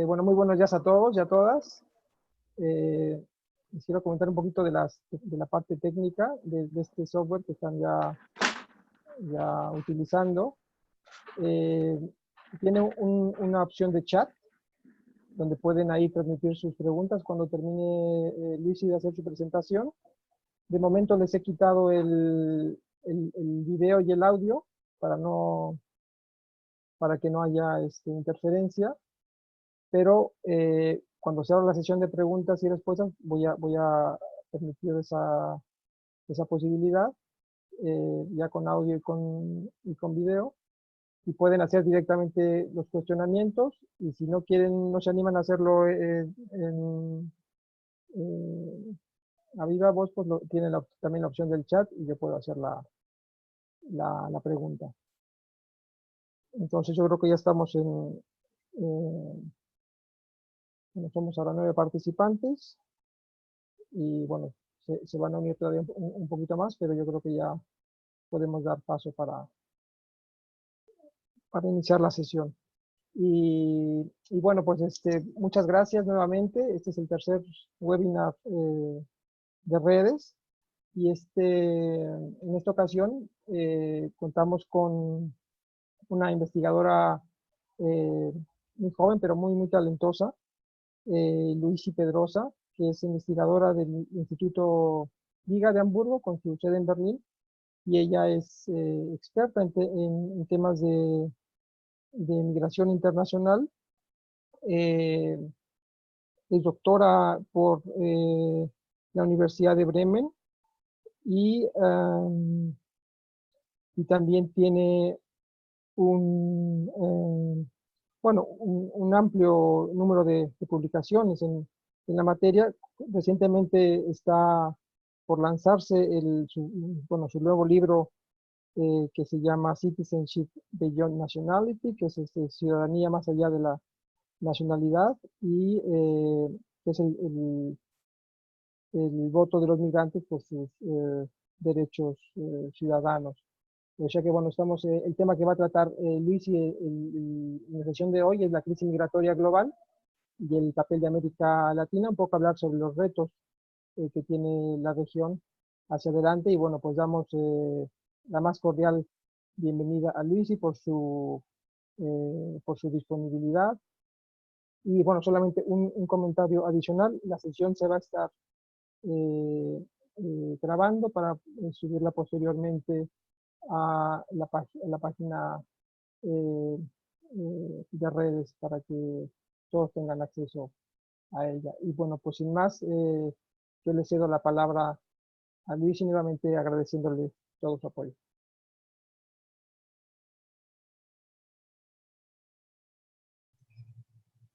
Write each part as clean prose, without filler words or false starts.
Bueno, muy buenos días a todos y a todas. Quisiera comentar un poquito de la parte técnica de este software que están ya utilizando. Tiene una opción de chat, donde pueden ahí transmitir sus preguntas cuando termine Luis de hacer su presentación. De momento les he quitado el video y el audio para que no haya interferencia, pero cuando se abra la sesión de preguntas y respuestas voy a permitir esa posibilidad, ya con audio y con video, y pueden hacer directamente los cuestionamientos, y si no quieren, no se animan a hacerlo a viva voz, pues tienen también la opción del chat y yo puedo hacer la pregunta. Entonces yo creo que ya estamos somos ahora 9 participantes y bueno, se van a unir todavía un poquito más, pero yo creo que ya podemos dar paso para iniciar la sesión. Y bueno, pues muchas gracias nuevamente. Este es el tercer webinar de redes, y en esta ocasión contamos con una investigadora muy joven, pero muy talentosa, Luisi Pedrosa, que es investigadora del Instituto Liga de Hamburgo, con su sede en Berlín, y ella es experta en temas de migración internacional. Es doctora por la Universidad de Bremen y también tiene un amplio número de publicaciones en la materia. Recientemente está por lanzarse su nuevo libro que se llama Citizenship Beyond Nationality, que es ciudadanía más allá de la nacionalidad, y que es el voto de los migrantes por sus derechos ciudadanos. O sea que bueno, el tema que va a tratar Luis en la sesión de hoy es la crisis migratoria global y el papel de América Latina, un poco hablar sobre los retos que tiene la región hacia adelante. Y bueno, pues damos la más cordial bienvenida a Luis por su disponibilidad. Y bueno, solamente un comentario adicional: la sesión se va a estar grabando para subirla posteriormente a la página de redes, para que todos tengan acceso a ella. Y bueno, pues sin más, yo le cedo la palabra a Luis, y nuevamente agradeciéndole todo su apoyo.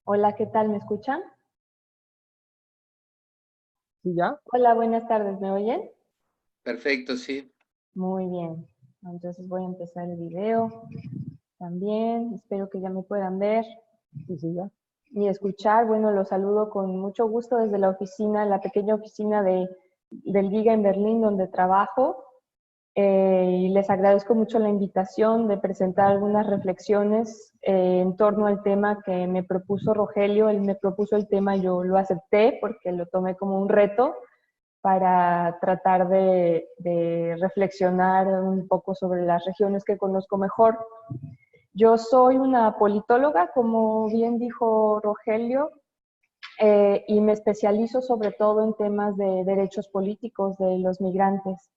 Hola, ¿qué tal? ¿Me escuchan? ¿Sí, ya? Hola, buenas tardes, ¿me oyen? Perfecto, sí. Muy bien, entonces voy a empezar el video también. Espero que ya me puedan ver Sí, ya. y escuchar. Bueno, los saludo con mucho gusto desde la oficina, la pequeña oficina del Giga en Berlín, donde trabajo. Y les agradezco mucho la invitación de presentar algunas reflexiones en torno al tema que me propuso Rogelio. Él me propuso el tema, yo lo acepté porque lo tomé como un reto para tratar de reflexionar un poco sobre las regiones que conozco mejor. Yo soy una politóloga, como bien dijo Rogelio, y me especializo sobre todo en temas de derechos políticos de los migrantes.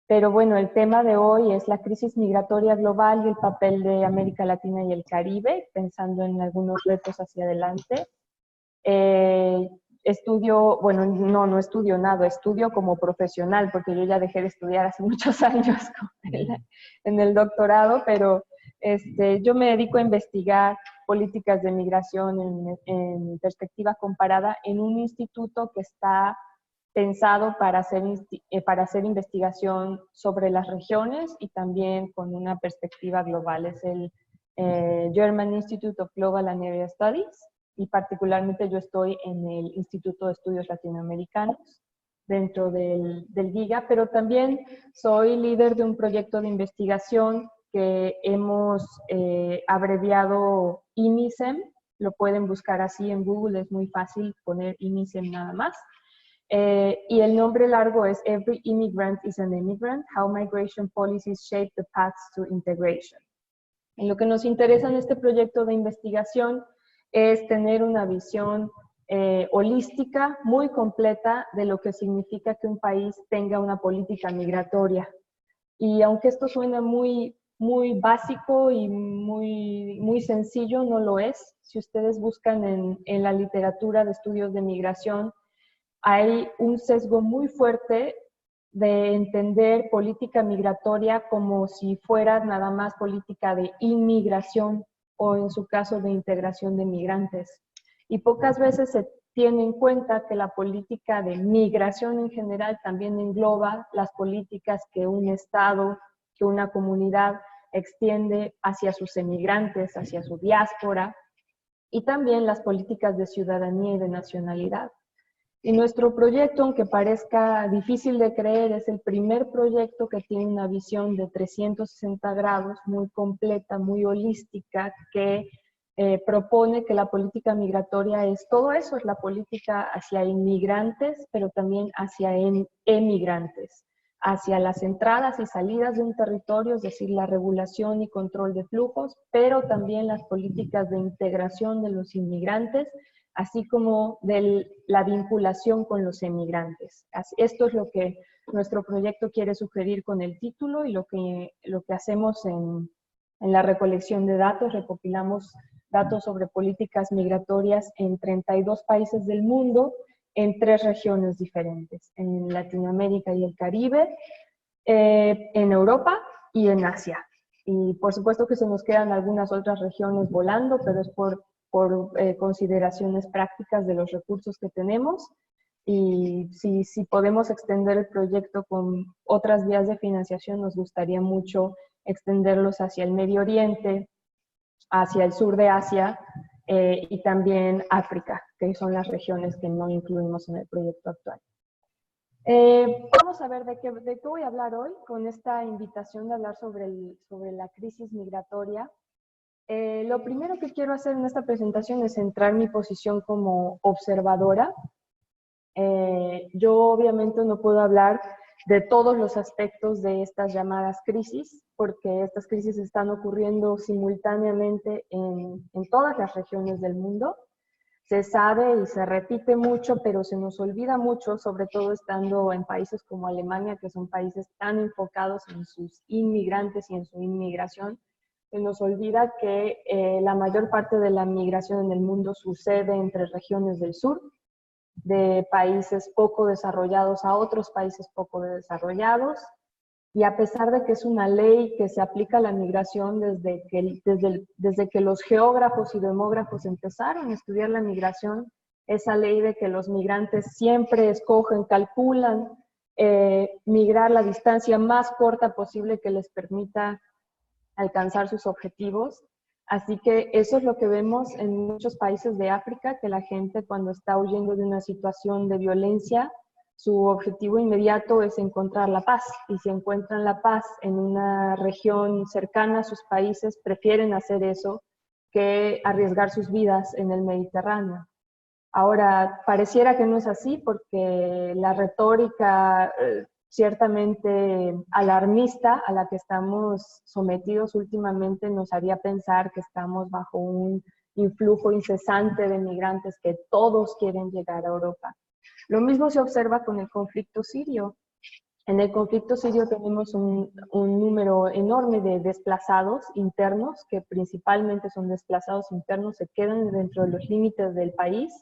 Pero bueno, el tema de hoy es la crisis migratoria global y el papel de América Latina y el Caribe, pensando en algunos retos hacia adelante. No estudio nada, estudio como profesional, porque yo ya dejé de estudiar hace muchos años en el doctorado, pero yo me dedico a investigar políticas de migración en perspectiva comparada en un instituto que está pensado para hacer investigación sobre las regiones y también con una perspectiva global. Es el German Institute of Global and Area Studies, y particularmente yo estoy en el Instituto de Estudios Latinoamericanos dentro del GIGA, pero también soy líder de un proyecto de investigación que hemos abreviado IMISEM, lo pueden buscar así en Google, es muy fácil poner IMICEM nada más. Y el nombre largo es Every Immigrant is an Immigrant, How Migration Policies Shape the Paths to Integration. Y lo que nos interesa en este proyecto de investigación es tener una visión holística, muy completa de lo que significa que un país tenga una política migratoria. Y aunque esto suena muy básico y muy sencillo, no lo es. Si ustedes buscan en la literatura de estudios de migración, hay un sesgo muy fuerte de entender política migratoria como si fuera nada más política de inmigración o en su caso de integración de migrantes. Y pocas veces se tiene en cuenta que la política de migración en general también engloba las políticas que un Estado, que una comunidad extiende hacia sus emigrantes, hacia su diáspora, y también las políticas de ciudadanía y de nacionalidad. Y nuestro proyecto, aunque parezca difícil de creer, es el primer proyecto que tiene una visión de 360 grados, muy completa, muy holística, que propone que la política migratoria es todo eso, es la política hacia inmigrantes, pero también hacia emigrantes, hacia las entradas y salidas de un territorio, es decir, la regulación y control de flujos, pero también las políticas de integración de los inmigrantes, así como de la vinculación con los emigrantes. Esto es lo que nuestro proyecto quiere sugerir con el título y lo que hacemos en la recolección de datos. Recopilamos datos sobre políticas migratorias en 32 países del mundo, en 3 regiones diferentes, en Latinoamérica y el Caribe, en Europa y en Asia. Y por supuesto que se nos quedan algunas otras regiones volando, pero es por consideraciones prácticas de los recursos que tenemos. Y si podemos extender el proyecto con otras vías de financiación, nos gustaría mucho extenderlos hacia el Medio Oriente, hacia el sur de Asia y también África, que son las regiones que no incluimos en el proyecto actual. Vamos a ver de qué voy a hablar hoy con esta invitación de hablar sobre la crisis migratoria. Lo primero que quiero hacer en esta presentación es centrar mi posición como observadora. Yo obviamente no puedo hablar de todos los aspectos de estas llamadas crisis, porque estas crisis están ocurriendo simultáneamente en todas las regiones del mundo. Se sabe y se repite mucho, pero se nos olvida mucho, sobre todo estando en países como Alemania, que son países tan enfocados en sus inmigrantes y en su inmigración. Se nos olvida que la mayor parte de la migración en el mundo sucede entre regiones del sur, de países poco desarrollados a otros países poco desarrollados, y a pesar de que es una ley que se aplica a la migración desde que los geógrafos y demógrafos empezaron a estudiar la migración, esa ley de que los migrantes siempre escogen, calculan migrar la distancia más corta posible que les permita alcanzar sus objetivos. Así que eso es lo que vemos en muchos países de África, que la gente cuando está huyendo de una situación de violencia, su objetivo inmediato es encontrar la paz. Y si encuentran la paz en una región cercana a sus países, prefieren hacer eso que arriesgar sus vidas en el Mediterráneo. Ahora, pareciera que no es así porque la retórica ciertamente alarmista a la que estamos sometidos últimamente nos haría pensar que estamos bajo un influjo incesante de migrantes, que todos quieren llegar a Europa. Lo mismo se observa con el conflicto sirio. En el conflicto sirio tenemos un número enorme de desplazados internos, que principalmente son desplazados internos, se quedan dentro de los límites del país.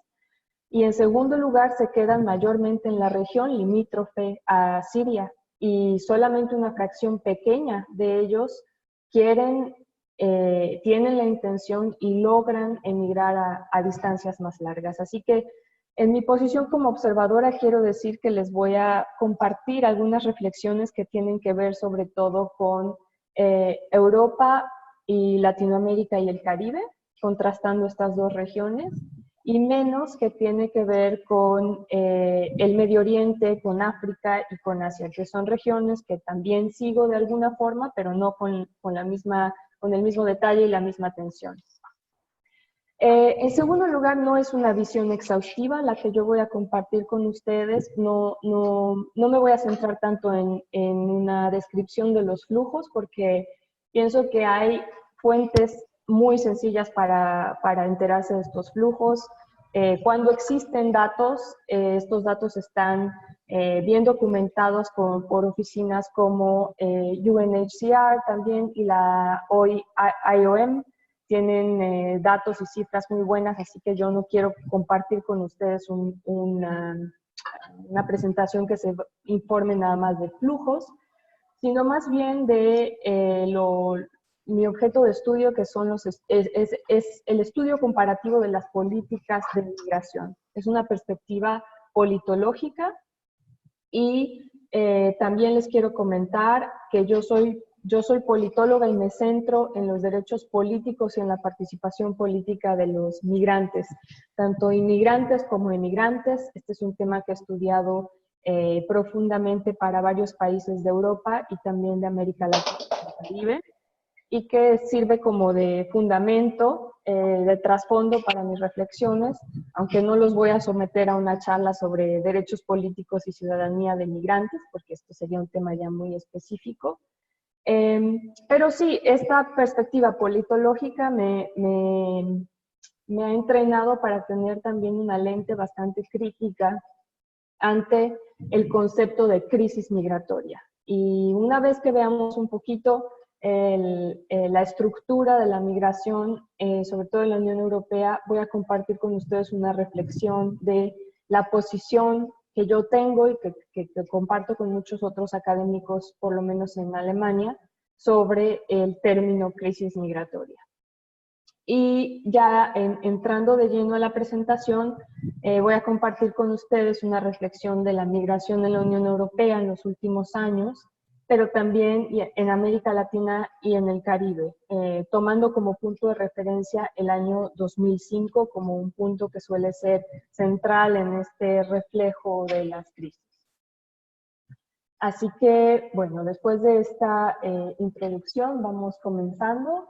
Y en segundo lugar, se quedan mayormente en la región limítrofe a Siria, y solamente una fracción pequeña de ellos tienen la intención y logran emigrar a distancias más largas. Así que en mi posición como observadora quiero decir que les voy a compartir algunas reflexiones que tienen que ver sobre todo con Europa y Latinoamérica y el Caribe, contrastando estas dos regiones, y menos que tiene que ver con el Medio Oriente, con África y con Asia, que son regiones que también sigo de alguna forma, pero no con el mismo detalle y la misma atención. En segundo lugar, no es una visión exhaustiva la que yo voy a compartir con ustedes. No me voy a centrar tanto en una descripción de los flujos, porque pienso que hay fuentes muy sencillas para enterarse de estos flujos. Cuando existen datos, estos datos están bien documentados por oficinas como UNHCR también y la IOM. Tienen datos y cifras muy buenas, así que yo no quiero compartir con ustedes una presentación que se informe nada más de flujos, sino más bien de mi objeto de estudio, que son es el estudio comparativo de las políticas de migración. Es una perspectiva politológica y también les quiero comentar que yo soy politóloga y me centro en los derechos políticos y en la participación política de los migrantes, tanto inmigrantes como emigrantes. Este es un tema que he estudiado profundamente para varios países de Europa y también de América Latina y el Caribe, y que sirve como de fundamento, de trasfondo para mis reflexiones, aunque no los voy a someter a una charla sobre derechos políticos y ciudadanía de migrantes, porque esto sería un tema ya muy específico. Pero sí, esta perspectiva politológica me ha entrenado para tener también una lente bastante crítica ante el concepto de crisis migratoria. Y una vez que veamos un poquito la estructura de la migración, sobre todo en la Unión Europea, voy a compartir con ustedes una reflexión de la posición que yo tengo y que comparto con muchos otros académicos, por lo menos en Alemania, sobre el término crisis migratoria. Y ya entrando de lleno a la presentación, voy a compartir con ustedes una reflexión de la migración en la Unión Europea en los últimos años, pero también en América Latina y en el Caribe, tomando como punto de referencia el año 2005 como un punto que suele ser central en este reflejo de las crisis. Así que, bueno, después de esta introducción vamos comenzando.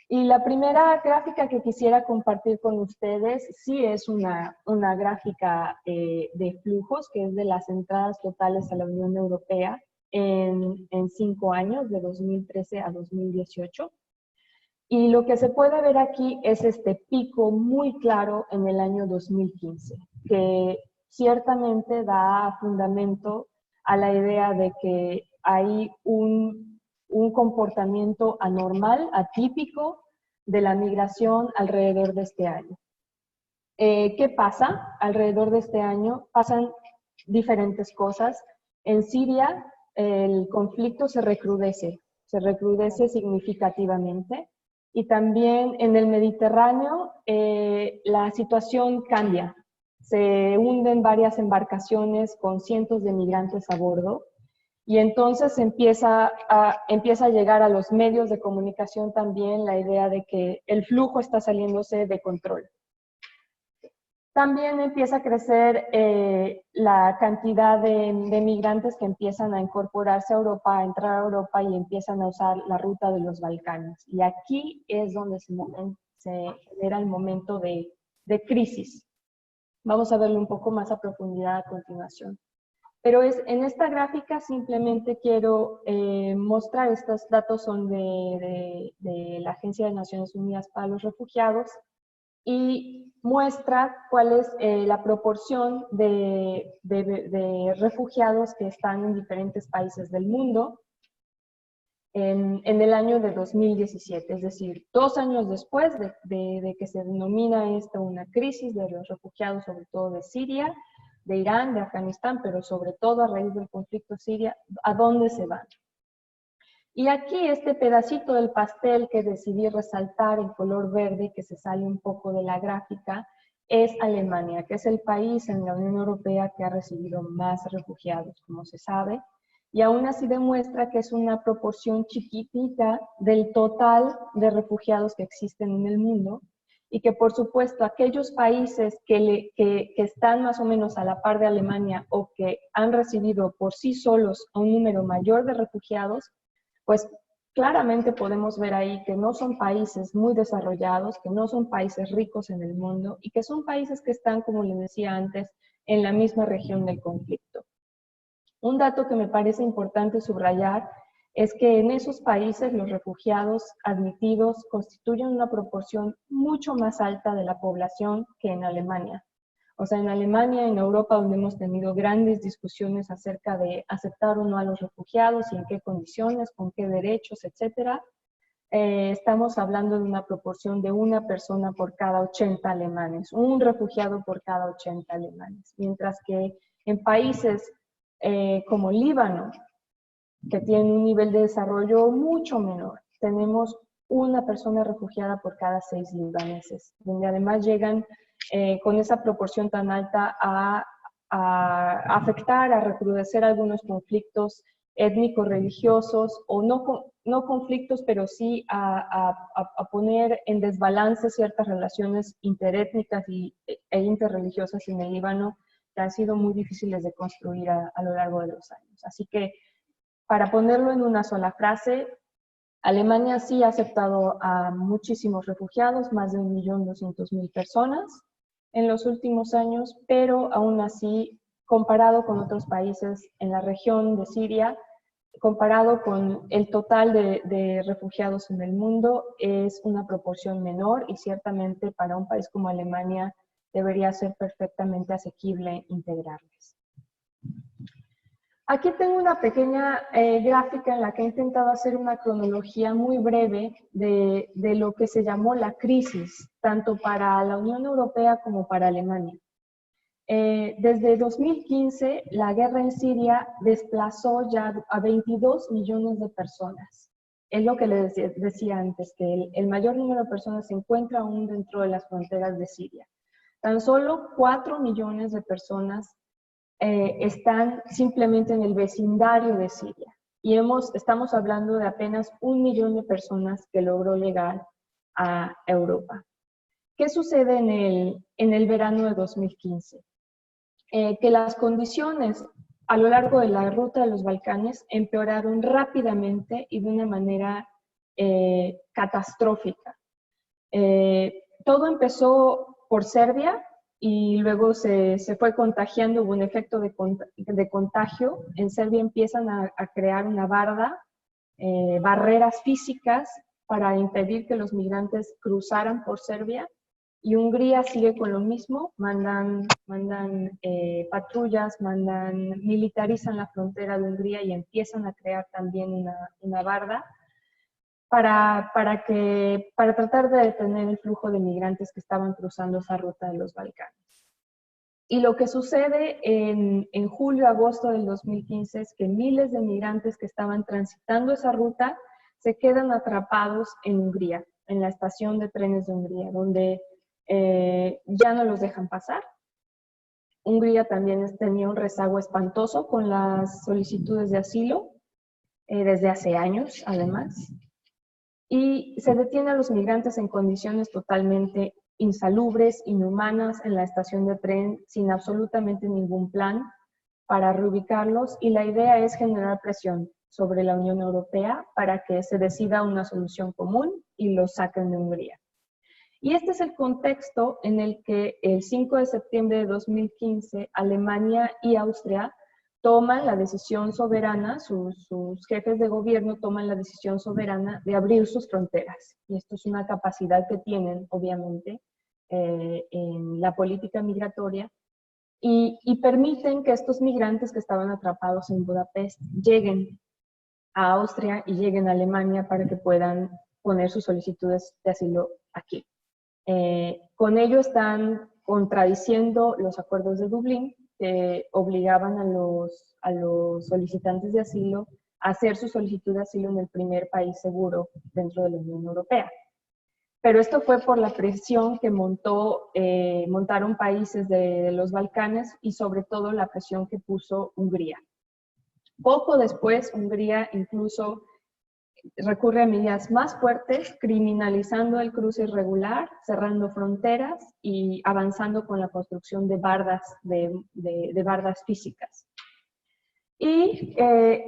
Y la primera gráfica que quisiera compartir con ustedes sí es una gráfica de flujos, que es de las entradas totales a la Unión Europea en 5 años, de 2013 a 2018. Y lo que se puede ver aquí es este pico muy claro en el año 2015, que ciertamente da fundamento a la idea de que hay un comportamiento anormal, atípico de la migración alrededor de este año. ¿Qué pasa? Alrededor de este año pasan diferentes cosas. En Siria el conflicto se recrudece significativamente, y también en el Mediterráneo la situación cambia. Se hunden varias embarcaciones con cientos de migrantes a bordo, y entonces empieza a llegar a los medios de comunicación también la idea de que el flujo está saliéndose de control. También empieza a crecer la cantidad de migrantes que empiezan a incorporarse a Europa, a entrar a Europa y empiezan a usar la ruta de los Balcanes. Y aquí es donde se genera el momento de crisis. Vamos a verlo un poco más a profundidad a continuación. Pero en esta gráfica simplemente quiero mostrar, estos datos son de la Agencia de Naciones Unidas para los Refugiados, y muestra cuál es la proporción de refugiados que están en diferentes países del mundo en el año de 2017, es decir, 2 años después de que se denomina esto una crisis de los refugiados, sobre todo de Siria, de Irán, de Afganistán, pero sobre todo a raíz del conflicto siria, ¿a dónde se van? Y aquí este pedacito del pastel que decidí resaltar en color verde, que se sale un poco de la gráfica, es Alemania, que es el país en la Unión Europea que ha recibido más refugiados, como se sabe, y aún así demuestra que es una proporción chiquitita del total de refugiados que existen en el mundo, y que por supuesto aquellos países que están más o menos a la par de Alemania o que han recibido por sí solos a un número mayor de refugiados, pues claramente podemos ver ahí que no son países muy desarrollados, que no son países ricos en el mundo y que son países que están, como les decía antes, en la misma región del conflicto. Un dato que me parece importante subrayar es que en esos países los refugiados admitidos constituyen una proporción mucho más alta de la población que en Alemania. O sea, en Alemania, en Europa, donde hemos tenido grandes discusiones acerca de aceptar o no a los refugiados y en qué condiciones, con qué derechos, etcétera, estamos hablando de una proporción de una persona por cada 80 alemanes, un refugiado por cada 80 alemanes. Mientras que en países como Líbano, que tienen un nivel de desarrollo mucho menor, tenemos una persona refugiada por cada 6 libaneses, donde además llegan con esa proporción tan alta a afectar, a recrudecer algunos conflictos étnico-religiosos, o no conflictos, pero sí a poner en desbalance ciertas relaciones interétnicas e interreligiosas en el Líbano, que han sido muy difíciles de construir a lo largo de los años. Así que, para ponerlo en una sola frase, Alemania sí ha aceptado a muchísimos refugiados, más de 1.200.000 personas en los últimos años, pero aún así, comparado con otros países en la región de Siria, comparado con el total de refugiados en el mundo, es una proporción menor y ciertamente para un país como Alemania debería ser perfectamente asequible integrarles. Aquí tengo una pequeña gráfica en la que he intentado hacer una cronología muy breve de lo que se llamó la crisis, tanto para la Unión Europea como para Alemania. Desde 2015, la guerra en Siria desplazó ya a 22 millones de personas. Es lo que les decía antes, que el mayor número de personas se encuentra aún dentro de las fronteras de Siria. Tan solo 4 millones de personas están simplemente en el vecindario de Siria. Y estamos hablando de apenas 1 millón de personas que logró llegar a Europa. ¿Qué sucede en el verano de 2015? Que las condiciones a lo largo de la ruta de los Balcanes empeoraron rápidamente y de una manera catastrófica. Todo empezó por Serbia y luego se fue contagiando, hubo un efecto de contagio. En Serbia empiezan a crear una barreras físicas para impedir que los migrantes cruzaran por Serbia. Y Hungría sigue con lo mismo, mandan patrullas, militarizan la frontera de Hungría y empiezan a crear también una barda para tratar de detener el flujo de migrantes que estaban cruzando esa ruta de los Balcanes. Y lo que sucede en julio-agosto del 2015 es que miles de migrantes que estaban transitando esa ruta se quedan atrapados en Hungría, en la estación de trenes de Hungría, donde ya no los dejan pasar. Hungría también tenía un rezago espantoso con las solicitudes de asilo, desde hace años además, y se detiene a los migrantes en condiciones totalmente insalubres, inhumanas en la estación de tren, sin absolutamente ningún plan para reubicarlos, y la idea es generar presión sobre la Unión Europea para que se decida una solución común y los saquen de Hungría. Y este es el contexto en el que el 5 de septiembre de 2015 Alemania y Austria toman la decisión soberana, sus jefes de gobierno toman la decisión soberana de abrir sus fronteras. Y esto es una capacidad que tienen, obviamente, en la política migratoria, y permiten que estos migrantes que estaban atrapados en Budapest lleguen a Austria y lleguen a Alemania para que puedan poner sus solicitudes de asilo aquí. Con ello están contradiciendo los acuerdos de Dublín, que obligaban a los solicitantes de asilo a hacer su solicitud de asilo en el primer país seguro dentro de la Unión Europea. Pero esto fue por la presión que montaron países de los Balcanes y sobre todo la presión que puso Hungría. Poco después, Hungría incluso recurre a medidas más fuertes, criminalizando el cruce irregular, cerrando fronteras y avanzando con la construcción de bardas físicas. Y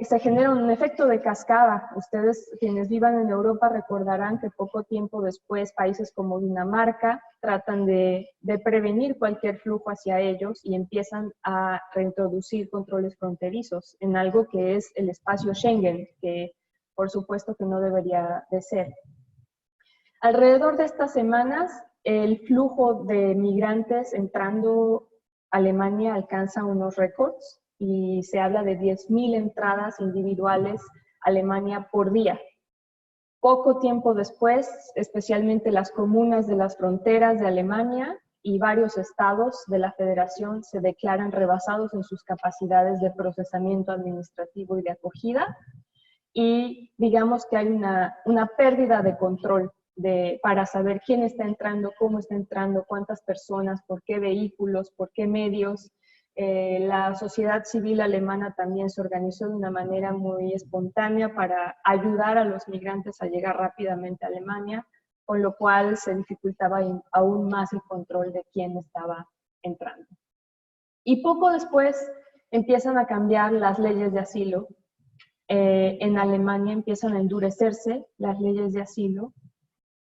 se genera un efecto de cascada. Ustedes, quienes vivan en Europa, recordarán que poco tiempo después países como Dinamarca tratan de prevenir cualquier flujo hacia ellos y empiezan a reintroducir controles fronterizos en algo que es el espacio Schengen, que por supuesto que no debería de ser. Alrededor de estas semanas, el flujo de migrantes entrando a Alemania alcanza unos récords y se habla de 10.000 entradas individuales a Alemania por día. Poco tiempo después, especialmente las comunas de las fronteras de Alemania y varios estados de la federación se declaran rebasados en sus capacidades de procesamiento administrativo y de acogida, y digamos que hay una pérdida de control para saber quién está entrando, cómo está entrando, cuántas personas, por qué vehículos, por qué medios. La sociedad civil alemana también se organizó de una manera muy espontánea para ayudar a los migrantes a llegar rápidamente a Alemania, con lo cual se dificultaba aún más el control de quién estaba entrando. Y poco después empiezan a cambiar las leyes de asilo. En Alemania empiezan a endurecerse las leyes de asilo,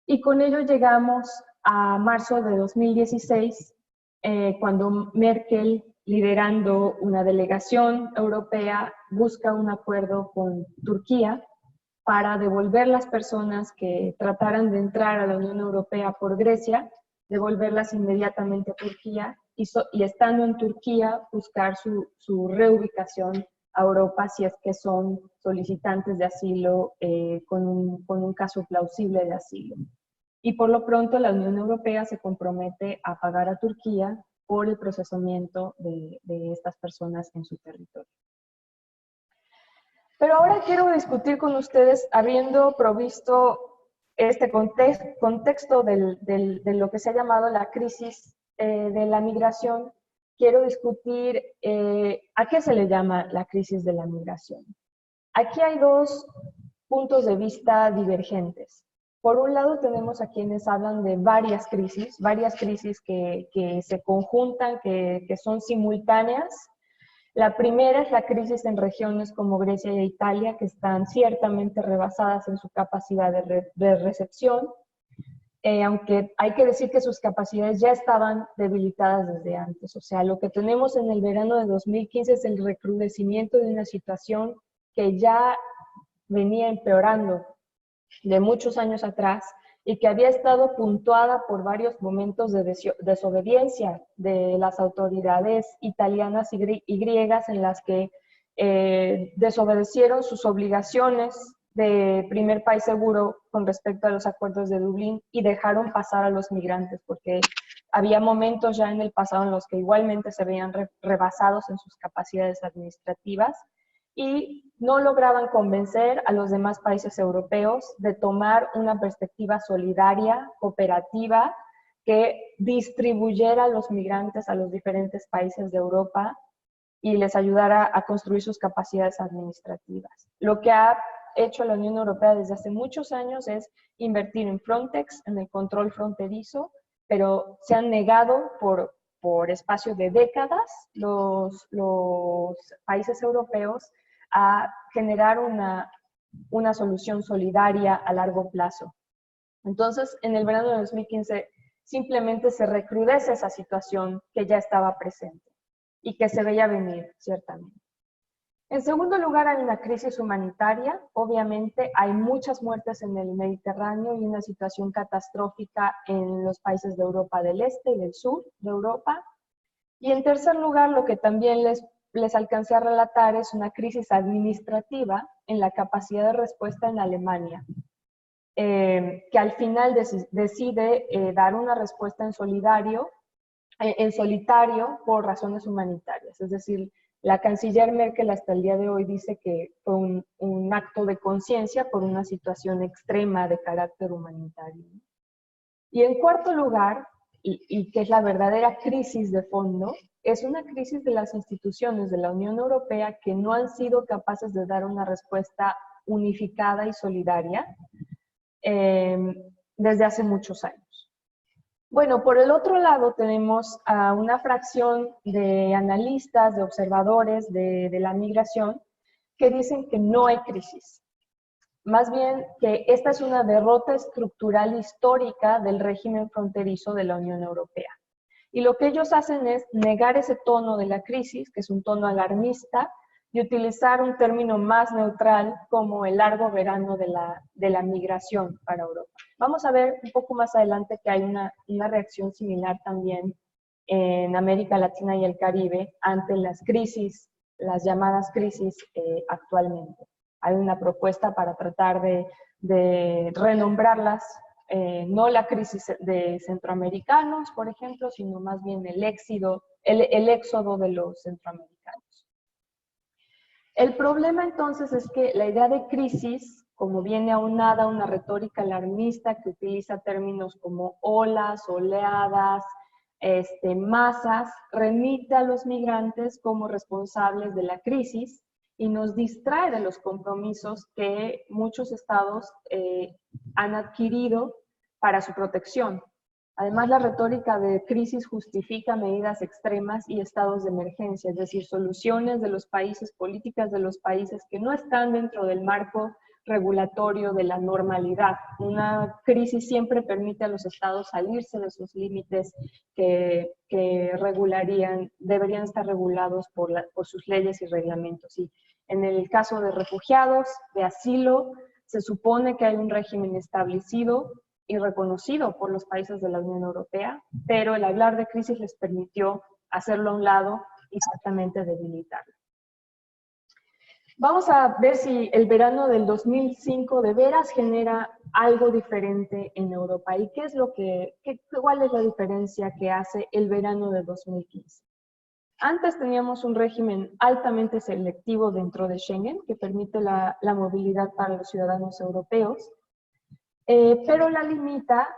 y con ello llegamos a marzo de 2016, cuando Merkel, liderando una delegación europea, busca un acuerdo con Turquía para devolver las personas que trataran de entrar a la Unión Europea por Grecia, devolverlas inmediatamente a Turquía y estando en Turquía buscar su reubicación a Europa si es que son solicitantes de asilo con un caso plausible de asilo. Y por lo pronto la Unión Europea se compromete a pagar a Turquía por el procesamiento de estas personas en su territorio. Pero ahora quiero discutir con ustedes, habiendo provisto este contexto de lo que se ha llamado la crisis de la migración, quiero discutir a qué se le llama la crisis de la migración. Aquí hay dos puntos de vista divergentes. Por un lado tenemos a quienes hablan de varias crisis que se conjuntan, que son simultáneas. La primera es la crisis en regiones como Grecia e Italia, que están ciertamente rebasadas en su capacidad de recepción, aunque hay que decir que sus capacidades ya estaban debilitadas desde antes. O sea, lo que tenemos en el verano de 2015 es el recrudecimiento de una situación que ya venía empeorando de muchos años atrás y que había estado puntuada por varios momentos de desobediencia de las autoridades italianas y griegas, en las que desobedecieron sus obligaciones de primer país seguro con respecto a los acuerdos de Dublín y dejaron pasar a los migrantes, porque había momentos ya en el pasado en los que igualmente se veían rebasados en sus capacidades administrativas y no lograban convencer a los demás países europeos de tomar una perspectiva solidaria, cooperativa, que distribuyera a los migrantes a los diferentes países de Europa y les ayudara a construir sus capacidades administrativas. Lo que ha hecho la Unión Europea desde hace muchos años es invertir en Frontex, en el control fronterizo, pero se han negado por espacio de décadas los países europeos a generar una solución solidaria a largo plazo. Entonces, en el verano de 2015 simplemente se recrudece esa situación que ya estaba presente y que se veía venir, ciertamente. En segundo lugar, hay una crisis humanitaria. Obviamente, hay muchas muertes en el Mediterráneo y una situación catastrófica en los países de Europa del Este y del Sur de Europa. Y en tercer lugar, lo que también les alcancé a relatar es una crisis administrativa en la capacidad de respuesta en Alemania, que al final decide dar una respuesta en solitario por razones humanitarias. Es decir, la canciller Merkel hasta el día de hoy dice que fue un acto de conciencia por una situación extrema de carácter humanitario. Y en cuarto lugar, y que es la verdadera crisis de fondo, es una crisis de las instituciones de la Unión Europea que no han sido capaces de dar una respuesta unificada y solidaria desde hace muchos años. Bueno, por el otro lado tenemos a una fracción de analistas, de observadores de la migración, que dicen que no hay crisis. Más bien que esta es una derrota estructural histórica del régimen fronterizo de la Unión Europea. Y lo que ellos hacen es negar ese tono de la crisis, que es un tono alarmista, y utilizar un término más neutral como el largo verano de la migración para Europa. Vamos a ver un poco más adelante que hay una reacción similar también en América Latina y el Caribe ante las crisis, las llamadas crisis actualmente. Hay una propuesta para tratar de renombrarlas, no la crisis de centroamericanos, por ejemplo, sino más bien el éxodo de los centroamericanos. El problema entonces es que la idea de crisis, como viene aunada a una retórica alarmista que utiliza términos como olas, oleadas, masas, remite a los migrantes como responsables de la crisis y nos distrae de los compromisos que muchos estados han adquirido para su protección. Además, la retórica de crisis justifica medidas extremas y estados de emergencia, es decir, soluciones de los países, políticas de los países que no están dentro del marco regulatorio de la normalidad. Una crisis siempre permite a los estados salirse de sus límites que deberían estar regulados por sus leyes y reglamentos. Y en el caso de refugiados, de asilo, se supone que hay un régimen establecido y reconocido por los países de la Unión Europea, pero el hablar de crisis les permitió hacerlo a un lado y exactamente debilitarlo. Vamos a ver si el verano del 2005 de veras genera algo diferente en Europa y cuál es la diferencia que hace el verano de 2015. Antes teníamos un régimen altamente selectivo dentro de Schengen que permite la movilidad para los ciudadanos europeos, pero la limita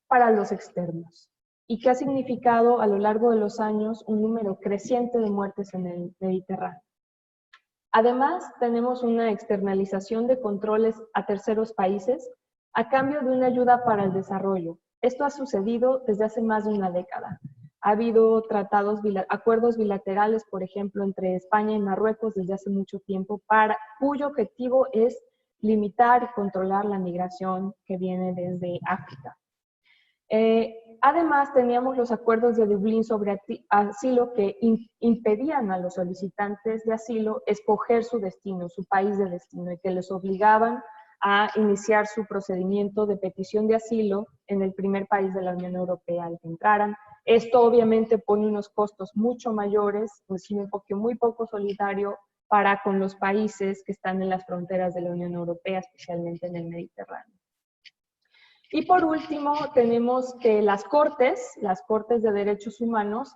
para los externos y que ha significado a lo largo de los años un número creciente de muertes en el Mediterráneo. Además, tenemos una externalización de controles a terceros países a cambio de una ayuda para el desarrollo. Esto ha sucedido desde hace más de una década. Ha habido acuerdos bilaterales, por ejemplo, entre España y Marruecos desde hace mucho tiempo, cuyo objetivo es limitar y controlar la migración que viene desde África. Además, teníamos los acuerdos de Dublín sobre asilo que impedían a los solicitantes de asilo escoger su destino, su país de destino, y que les obligaban a iniciar su procedimiento de petición de asilo en el primer país de la Unión Europea al que entraran. Esto obviamente pone unos costos mucho mayores, un enfoque muy poco solidario para con los países que están en las fronteras de la Unión Europea, especialmente en el Mediterráneo. Y por último, tenemos que las cortes de derechos humanos,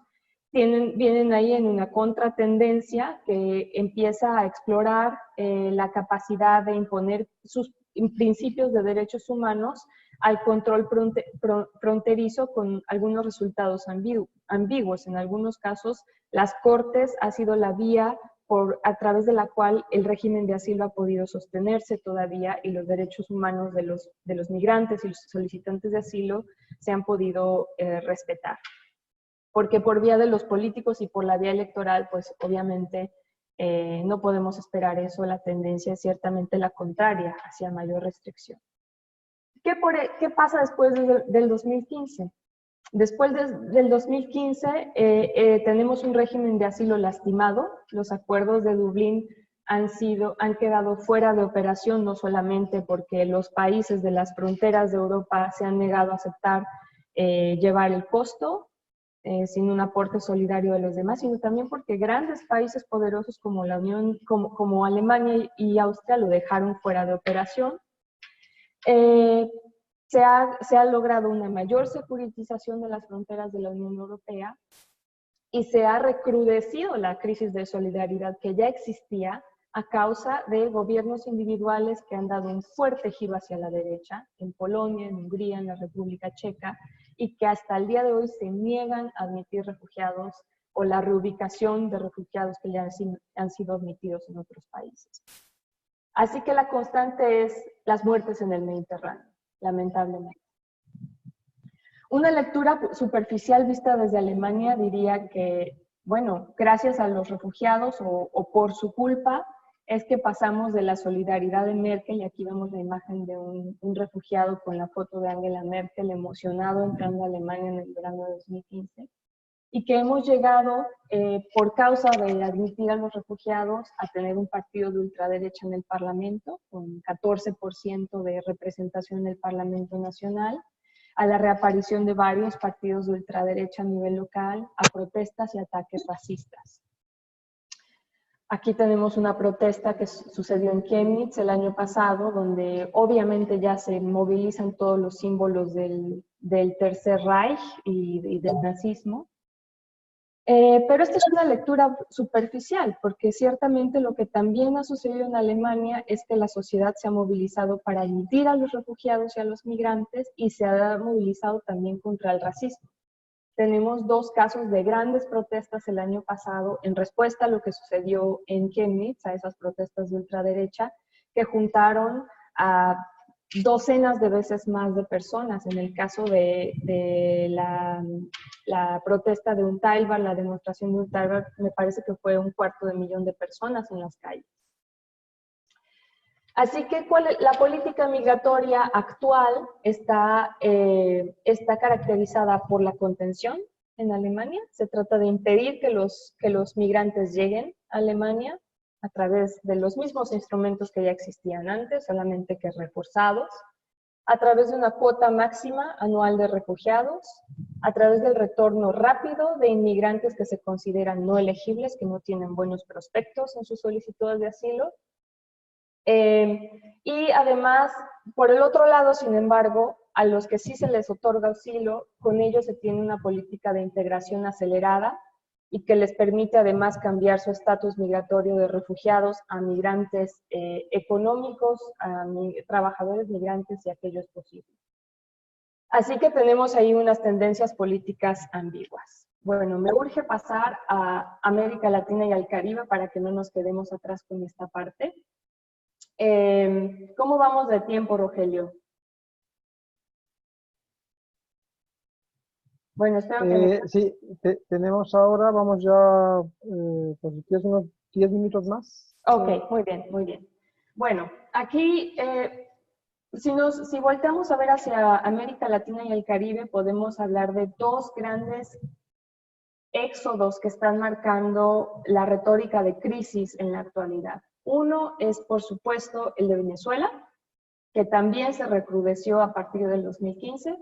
vienen ahí en una contratendencia que empieza a explorar la capacidad de imponer sus principios de derechos humanos al control fronterizo con algunos resultados ambiguos. En algunos casos, las cortes ha sido la vía a través de la cual el régimen de asilo ha podido sostenerse todavía y los derechos humanos de los migrantes y los solicitantes de asilo se han podido respetar. Porque por vía de los políticos y por la vía electoral, pues obviamente no podemos esperar eso, la tendencia es ciertamente la contraria, hacia mayor restricción. ¿Qué pasa después del 2015? Después del 2015 tenemos un régimen de asilo lastimado. Los acuerdos de Dublín han quedado fuera de operación, no solamente porque los países de las fronteras de Europa se han negado a aceptar llevar el costo sin un aporte solidario de los demás, sino también porque grandes países poderosos como la Unión, como Alemania y Austria lo dejaron fuera de operación. Se ha logrado una mayor securitización de las fronteras de la Unión Europea y se ha recrudecido la crisis de solidaridad que ya existía a causa de gobiernos individuales que han dado un fuerte giro hacia la derecha, en Polonia, en Hungría, en la República Checa, y que hasta el día de hoy se niegan a admitir refugiados o la reubicación de refugiados que ya han sido admitidos en otros países. Así que la constante es las muertes en el Mediterráneo, lamentablemente. Una lectura superficial vista desde Alemania diría que, bueno, gracias a los refugiados o por su culpa, es que pasamos de la solidaridad de Merkel, y aquí vemos la imagen de un refugiado con la foto de Angela Merkel emocionado entrando a Alemania en el verano de 2015, y que hemos llegado, por causa de admitir a los refugiados, a tener un partido de ultraderecha en el Parlamento, con 14% de representación en el Parlamento Nacional, a la reaparición de varios partidos de ultraderecha a nivel local, a protestas y ataques racistas. Aquí tenemos una protesta que sucedió en Chemnitz el año pasado, donde obviamente ya se movilizan todos los símbolos del Tercer Reich y del nazismo. Pero esta es una lectura superficial, porque ciertamente lo que también ha sucedido en Alemania es que la sociedad se ha movilizado para admitir a los refugiados y a los migrantes, y se ha movilizado también contra el racismo. Tenemos dos casos de grandes protestas el año pasado en respuesta a lo que sucedió en Chemnitz, a esas protestas de ultraderecha, que juntaron a docenas de veces más de personas. En el caso de la protesta de Unteilbar, la demostración de Unteilbar, me parece que fue 250.000 de personas en las calles. Así que la política migratoria actual está caracterizada por la contención en Alemania. Se trata de impedir que los migrantes lleguen a Alemania a través de los mismos instrumentos que ya existían antes, solamente que reforzados, a través de una cuota máxima anual de refugiados, a través del retorno rápido de inmigrantes que se consideran no elegibles, que no tienen buenos prospectos en sus solicitudes de asilo. Y además, por el otro lado, sin embargo, a los que sí se les otorga asilo, con ellos se tiene una política de integración acelerada y que les permite además cambiar su estatus migratorio de refugiados a migrantes económicos, a trabajadores migrantes y aquellos posibles. Así que tenemos ahí unas tendencias políticas ambiguas. Bueno, me urge pasar a América Latina y al Caribe para que no nos quedemos atrás con esta parte. ¿Cómo vamos de tiempo, Rogelio? Bueno, espero que... Sí, tenemos ahora, vamos ya, pues si quieres unos 10 minutos más. Ok, muy bien, muy bien. Bueno, aquí, si volteamos a ver hacia América Latina y el Caribe, podemos hablar de dos grandes éxodos que están marcando la retórica de crisis en la actualidad. Uno es, por supuesto, el de Venezuela, que también se recrudeció a partir del 2015,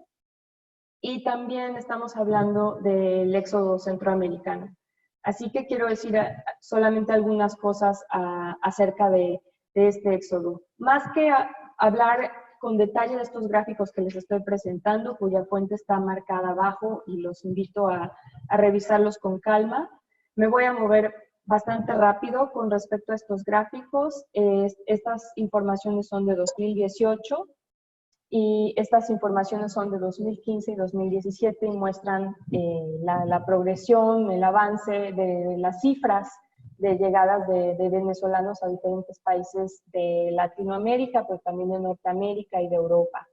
y también estamos hablando del éxodo centroamericano. Así que quiero decir solamente algunas cosas acerca de este éxodo. Más que hablar con detalle de estos gráficos que les estoy presentando, cuya fuente está marcada abajo y los invito a revisarlos con calma, me voy a mover bastante rápido con respecto a estos gráficos. Estas informaciones son de 2018 y estas informaciones son de 2015 y 2017 y muestran la progresión, el avance de las cifras de llegadas de venezolanos a diferentes países de Latinoamérica, pero también de Norteamérica y de Europa.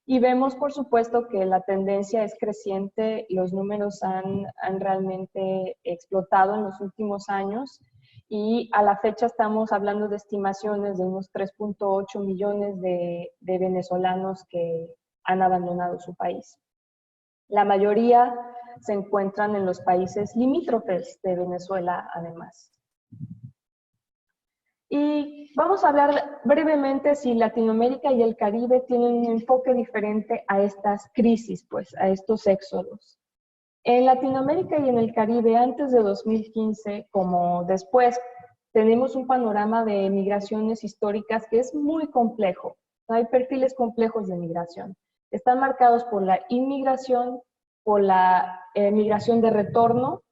Y vemos, por supuesto, que la tendencia es creciente, los números han realmente explotado en los últimos años, y a la fecha estamos hablando de estimaciones de unos 3.8 millones de venezolanos que han abandonado su país. La mayoría se encuentran en los países limítrofes de Venezuela, además. Y vamos a hablar brevemente si Latinoamérica y el Caribe tienen un enfoque diferente a estas crisis, pues, a estos éxodos. En Latinoamérica y en el Caribe, antes de 2015, como después, tenemos un panorama de migraciones históricas que es muy complejo. Hay perfiles complejos de migración. Están marcados por la inmigración, por la migración de retorno,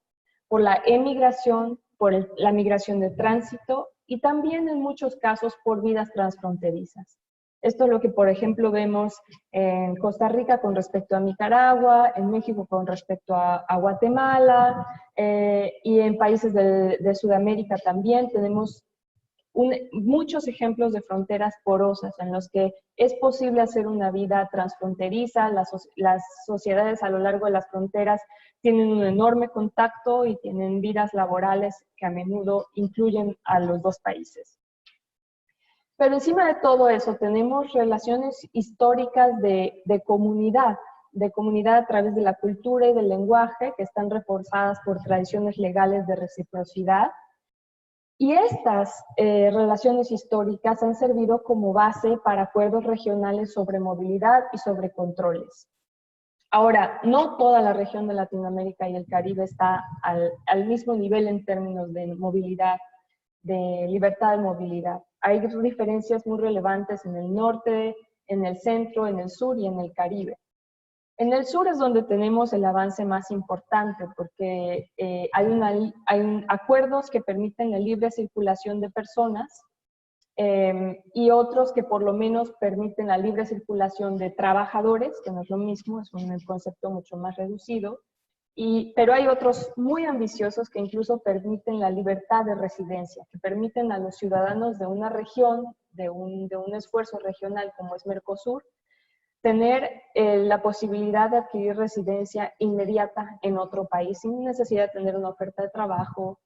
por la emigración, por la migración de tránsito y también en muchos casos por vidas transfronterizas. Esto es lo que, por ejemplo, vemos en Costa Rica con respecto a Nicaragua, en México con respecto a Guatemala, y en países de Sudamérica también tenemos muchos ejemplos de fronteras porosas en los que es posible hacer una vida transfronteriza. Las sociedades a lo largo de las fronteras tienen un enorme contacto y tienen vidas laborales que a menudo incluyen a los dos países. Pero encima de todo eso tenemos relaciones históricas de comunidad a través de la cultura y del lenguaje que están reforzadas por tradiciones legales de reciprocidad. Y estas relaciones históricas han servido como base para acuerdos regionales sobre movilidad y sobre controles. Ahora, no toda la región de Latinoamérica y el Caribe está al mismo nivel en términos de movilidad, de libertad de movilidad. Hay diferencias muy relevantes en el norte, en el centro, en el sur y en el Caribe. En el sur es donde tenemos el avance más importante porque hay acuerdos que permiten la libre circulación de personas y otros que por lo menos permiten la libre circulación de trabajadores, que no es lo mismo, es un concepto mucho más reducido, pero hay otros muy ambiciosos que incluso permiten la libertad de residencia, que permiten a los ciudadanos de una región, de un esfuerzo regional como es Mercosur, tener la posibilidad de adquirir residencia inmediata en otro país sin necesidad de tener una oferta de trabajo,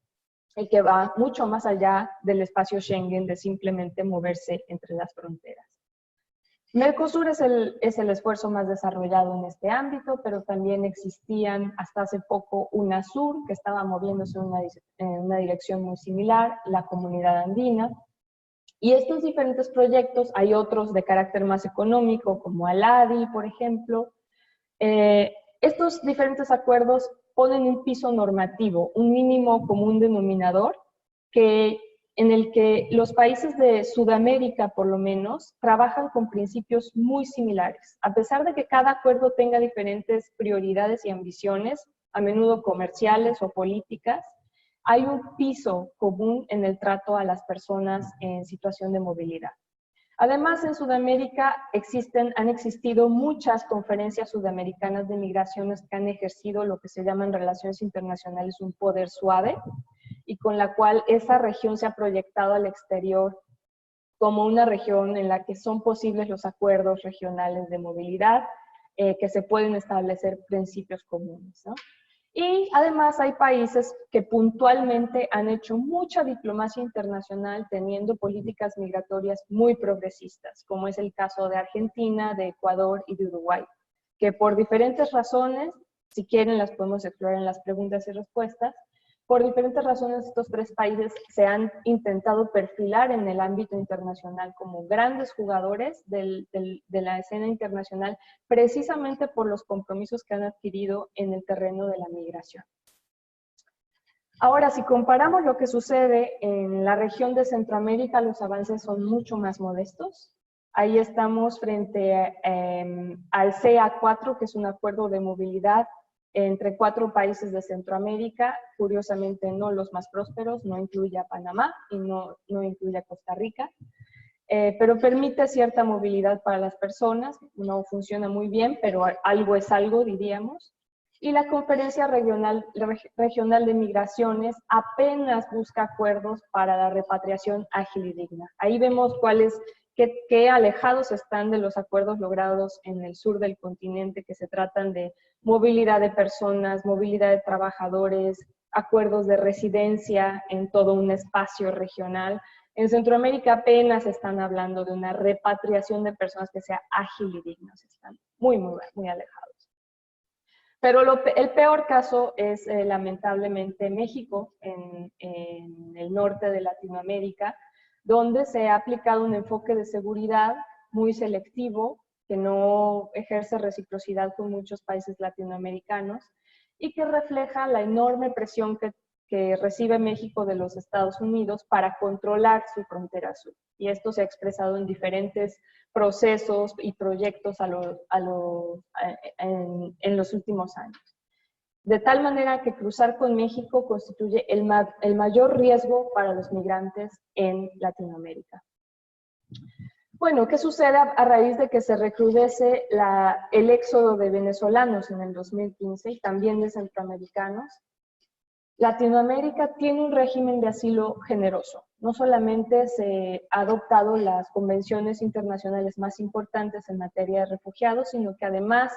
y que va mucho más allá del espacio Schengen de simplemente moverse entre las fronteras. Mercosur es el esfuerzo más desarrollado en este ámbito, pero también existían hasta hace poco UNASUR, que estaba moviéndose en una dirección muy similar, la Comunidad Andina. Y estos diferentes proyectos, hay otros de carácter más económico, como ALADI, por ejemplo. Estos diferentes acuerdos ponen un piso normativo, un mínimo común denominador, en el que los países de Sudamérica, por lo menos, trabajan con principios muy similares. A pesar de que cada acuerdo tenga diferentes prioridades y ambiciones, a menudo comerciales o políticas, hay un piso común en el trato a las personas en situación de movilidad. Además, en Sudamérica han existido muchas conferencias sudamericanas de migraciones que han ejercido lo que se llama en relaciones internacionales un poder suave, y con la cual esa región se ha proyectado al exterior como una región en la que son posibles los acuerdos regionales de movilidad, que se pueden establecer principios comunes, ¿no? Y además hay países que puntualmente han hecho mucha diplomacia internacional teniendo políticas migratorias muy progresistas, como es el caso de Argentina, de Ecuador y de Uruguay, que por diferentes razones, si quieren las podemos explorar en las preguntas y respuestas, por diferentes razones estos tres países se han intentado perfilar en el ámbito internacional como grandes jugadores de la escena internacional, precisamente por los compromisos que han adquirido en el terreno de la migración. Ahora, si comparamos lo que sucede en la región de Centroamérica, los avances son mucho más modestos. Ahí estamos frente al CA4, que es un acuerdo de movilidad entre 4 países de Centroamérica, curiosamente no los más prósperos, no incluye a Panamá y no incluye a Costa Rica, pero permite cierta movilidad para las personas, no funciona muy bien, pero algo es algo, diríamos. Y la Conferencia Regional de Migraciones apenas busca acuerdos para la repatriación ágil y digna. Ahí vemos qué alejados están de los acuerdos logrados en el sur del continente, que se tratan de movilidad de personas, movilidad de trabajadores, acuerdos de residencia en todo un espacio regional. En Centroamérica apenas están hablando de una repatriación de personas que sea ágil y digna, están muy, muy, muy alejados. Pero el peor caso es lamentablemente México, en el norte de Latinoamérica, donde se ha aplicado un enfoque de seguridad muy selectivo, que no ejerce reciprocidad con muchos países latinoamericanos y que refleja la enorme presión que recibe México de los Estados Unidos para controlar su frontera sur. Y esto se ha expresado en diferentes procesos y proyectos en los últimos años. De tal manera que cruzar con México constituye el mayor riesgo para los migrantes en Latinoamérica. Bueno, ¿qué sucede a raíz de que se recrudece el éxodo de venezolanos en el 2015 y también de centroamericanos? Latinoamérica tiene un régimen de asilo generoso. No solamente se ha adoptado las convenciones internacionales más importantes en materia de refugiados, sino que además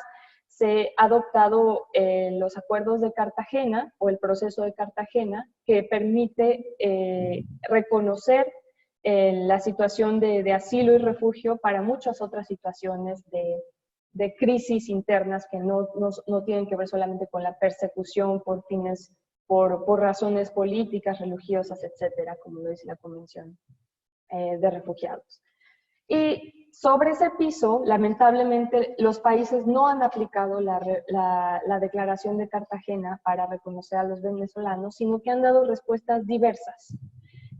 se ha adoptado los acuerdos de Cartagena o el proceso de Cartagena, que permite reconocer la situación de asilo y refugio para muchas otras situaciones de crisis internas que no tienen que ver solamente con la persecución por fines, por razones políticas, religiosas, etcétera, como lo dice la Convención de Refugiados. Y sobre ese piso, lamentablemente, los países no han aplicado la Declaración de Cartagena para reconocer a los venezolanos, sino que han dado respuestas diversas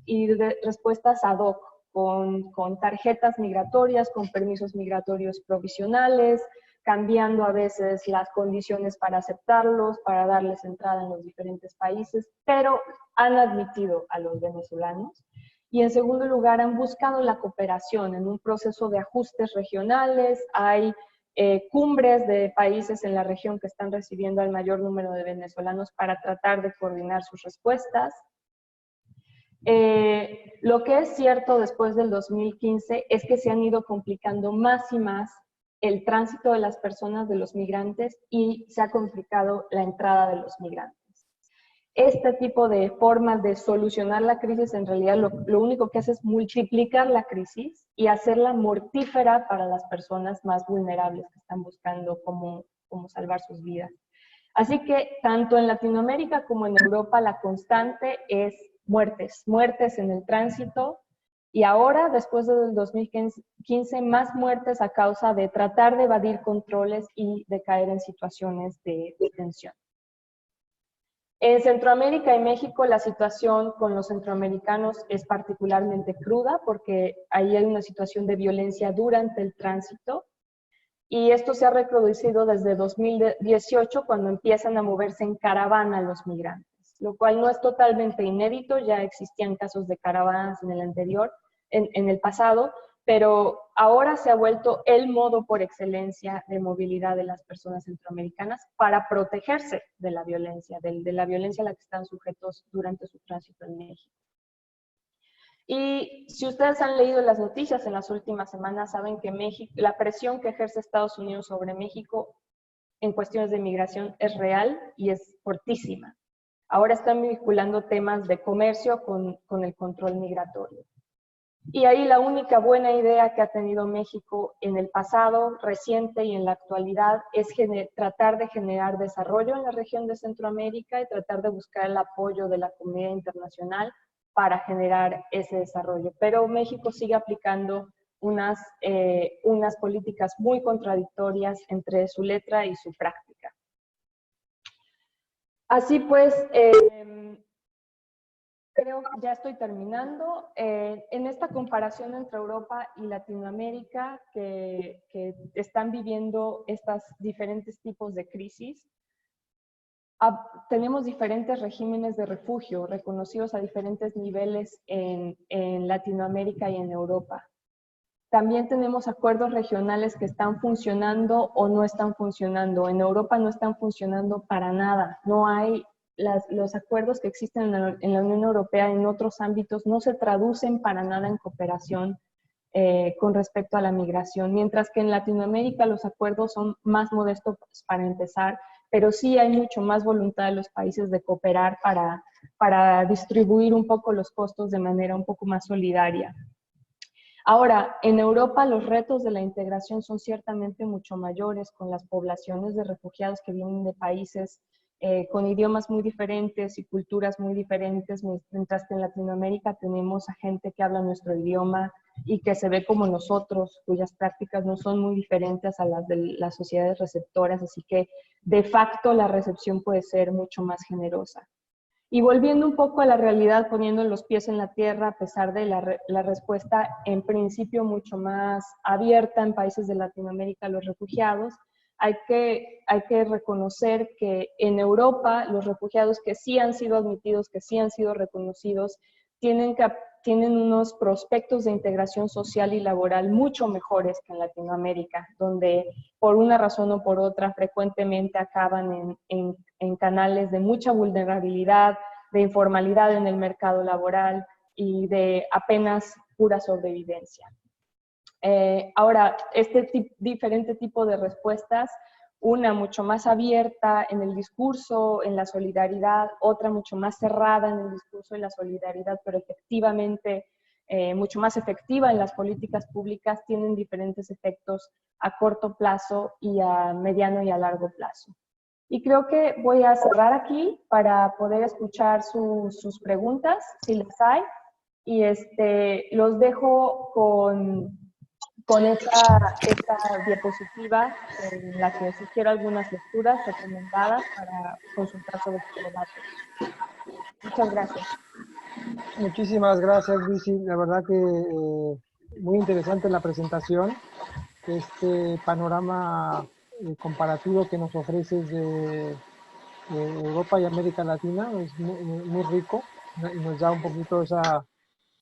y respuestas ad hoc, con tarjetas migratorias, con permisos migratorios provisionales, cambiando a veces las condiciones para aceptarlos, para darles entrada en los diferentes países, pero han admitido a los venezolanos. Y en segundo lugar, han buscado la cooperación en un proceso de ajustes regionales. Hay cumbres de países en la región que están recibiendo al mayor número de venezolanos para tratar de coordinar sus respuestas. Lo que es cierto después del 2015 es que se han ido complicando más y más el tránsito de las personas, de los migrantes, y se ha complicado la entrada de los migrantes. Este tipo de formas de solucionar la crisis en realidad lo único que hace es multiplicar la crisis y hacerla mortífera para las personas más vulnerables que están buscando cómo salvar sus vidas. Así que tanto en Latinoamérica como en Europa la constante es muertes en el tránsito, y ahora, después del 2015, más muertes a causa de tratar de evadir controles y de caer en situaciones de tensión. En Centroamérica y México la situación con los centroamericanos es particularmente cruda porque ahí hay una situación de violencia durante el tránsito, y esto se ha reproducido desde 2018 cuando empiezan a moverse en caravana los migrantes, lo cual no es totalmente inédito. Ya existían casos de caravanas en el pasado, pero ahora se ha vuelto el modo por excelencia de movilidad de las personas centroamericanas para protegerse de la violencia, de la violencia a la que están sujetos durante su tránsito en México. Y si ustedes han leído las noticias en las últimas semanas, saben que la presión que ejerce Estados Unidos sobre México en cuestiones de migración es real y es fortísima. Ahora están vinculando temas de comercio con el control migratorio. Y ahí la única buena idea que ha tenido México en el pasado, reciente y en la actualidad es tratar de generar desarrollo en la región de Centroamérica y tratar de buscar el apoyo de la comunidad internacional para generar ese desarrollo. Pero México sigue aplicando unas políticas muy contradictorias entre su letra y su práctica. Así pues, creo que ya estoy terminando. En esta comparación entre Europa y Latinoamérica, que están viviendo estos diferentes tipos de crisis, tenemos diferentes regímenes de refugio reconocidos a diferentes niveles en Latinoamérica y en Europa. También tenemos acuerdos regionales que están funcionando o no están funcionando. En Europa no están funcionando para nada. No hay los acuerdos que existen en la Unión Europea en otros ámbitos no se traducen para nada en cooperación con respecto a la migración, mientras que en Latinoamérica los acuerdos son más modestos para empezar, pero sí hay mucho más voluntad de los países de cooperar para distribuir un poco los costos de manera un poco más solidaria. Ahora, en Europa los retos de la integración son ciertamente mucho mayores, con las poblaciones de refugiados que vienen de países con idiomas muy diferentes y culturas muy diferentes, mientras que en Latinoamérica tenemos a gente que habla nuestro idioma y que se ve como nosotros, cuyas prácticas no son muy diferentes a las de las sociedades receptoras, así que de facto la recepción puede ser mucho más generosa. Y volviendo un poco a la realidad, poniendo los pies en la tierra, a pesar de la respuesta en principio mucho más abierta en países de Latinoamérica a los refugiados, hay que reconocer que en Europa los refugiados que sí han sido admitidos, que sí han sido reconocidos, tienen unos prospectos de integración social y laboral mucho mejores que en Latinoamérica, donde por una razón o por otra frecuentemente acaban en canales de mucha vulnerabilidad, de informalidad en el mercado laboral y de apenas pura sobrevivencia. Ahora, diferente tipo de respuestas, una mucho más abierta en el discurso, en la solidaridad, otra mucho más cerrada en el discurso y la solidaridad, pero efectivamente mucho más efectiva en las políticas públicas, tienen diferentes efectos a corto plazo y a mediano y a largo plazo. Y creo que voy a cerrar aquí para poder escuchar sus preguntas, si las hay, y los dejo con esta diapositiva en la que sugiero algunas lecturas recomendadas para consultar sobre este debate. Muchas gracias. Muchísimas gracias, Lucy. La verdad que muy interesante la presentación. Este panorama comparativo que nos ofreces de Europa y América Latina es muy rico y nos da un poquito esa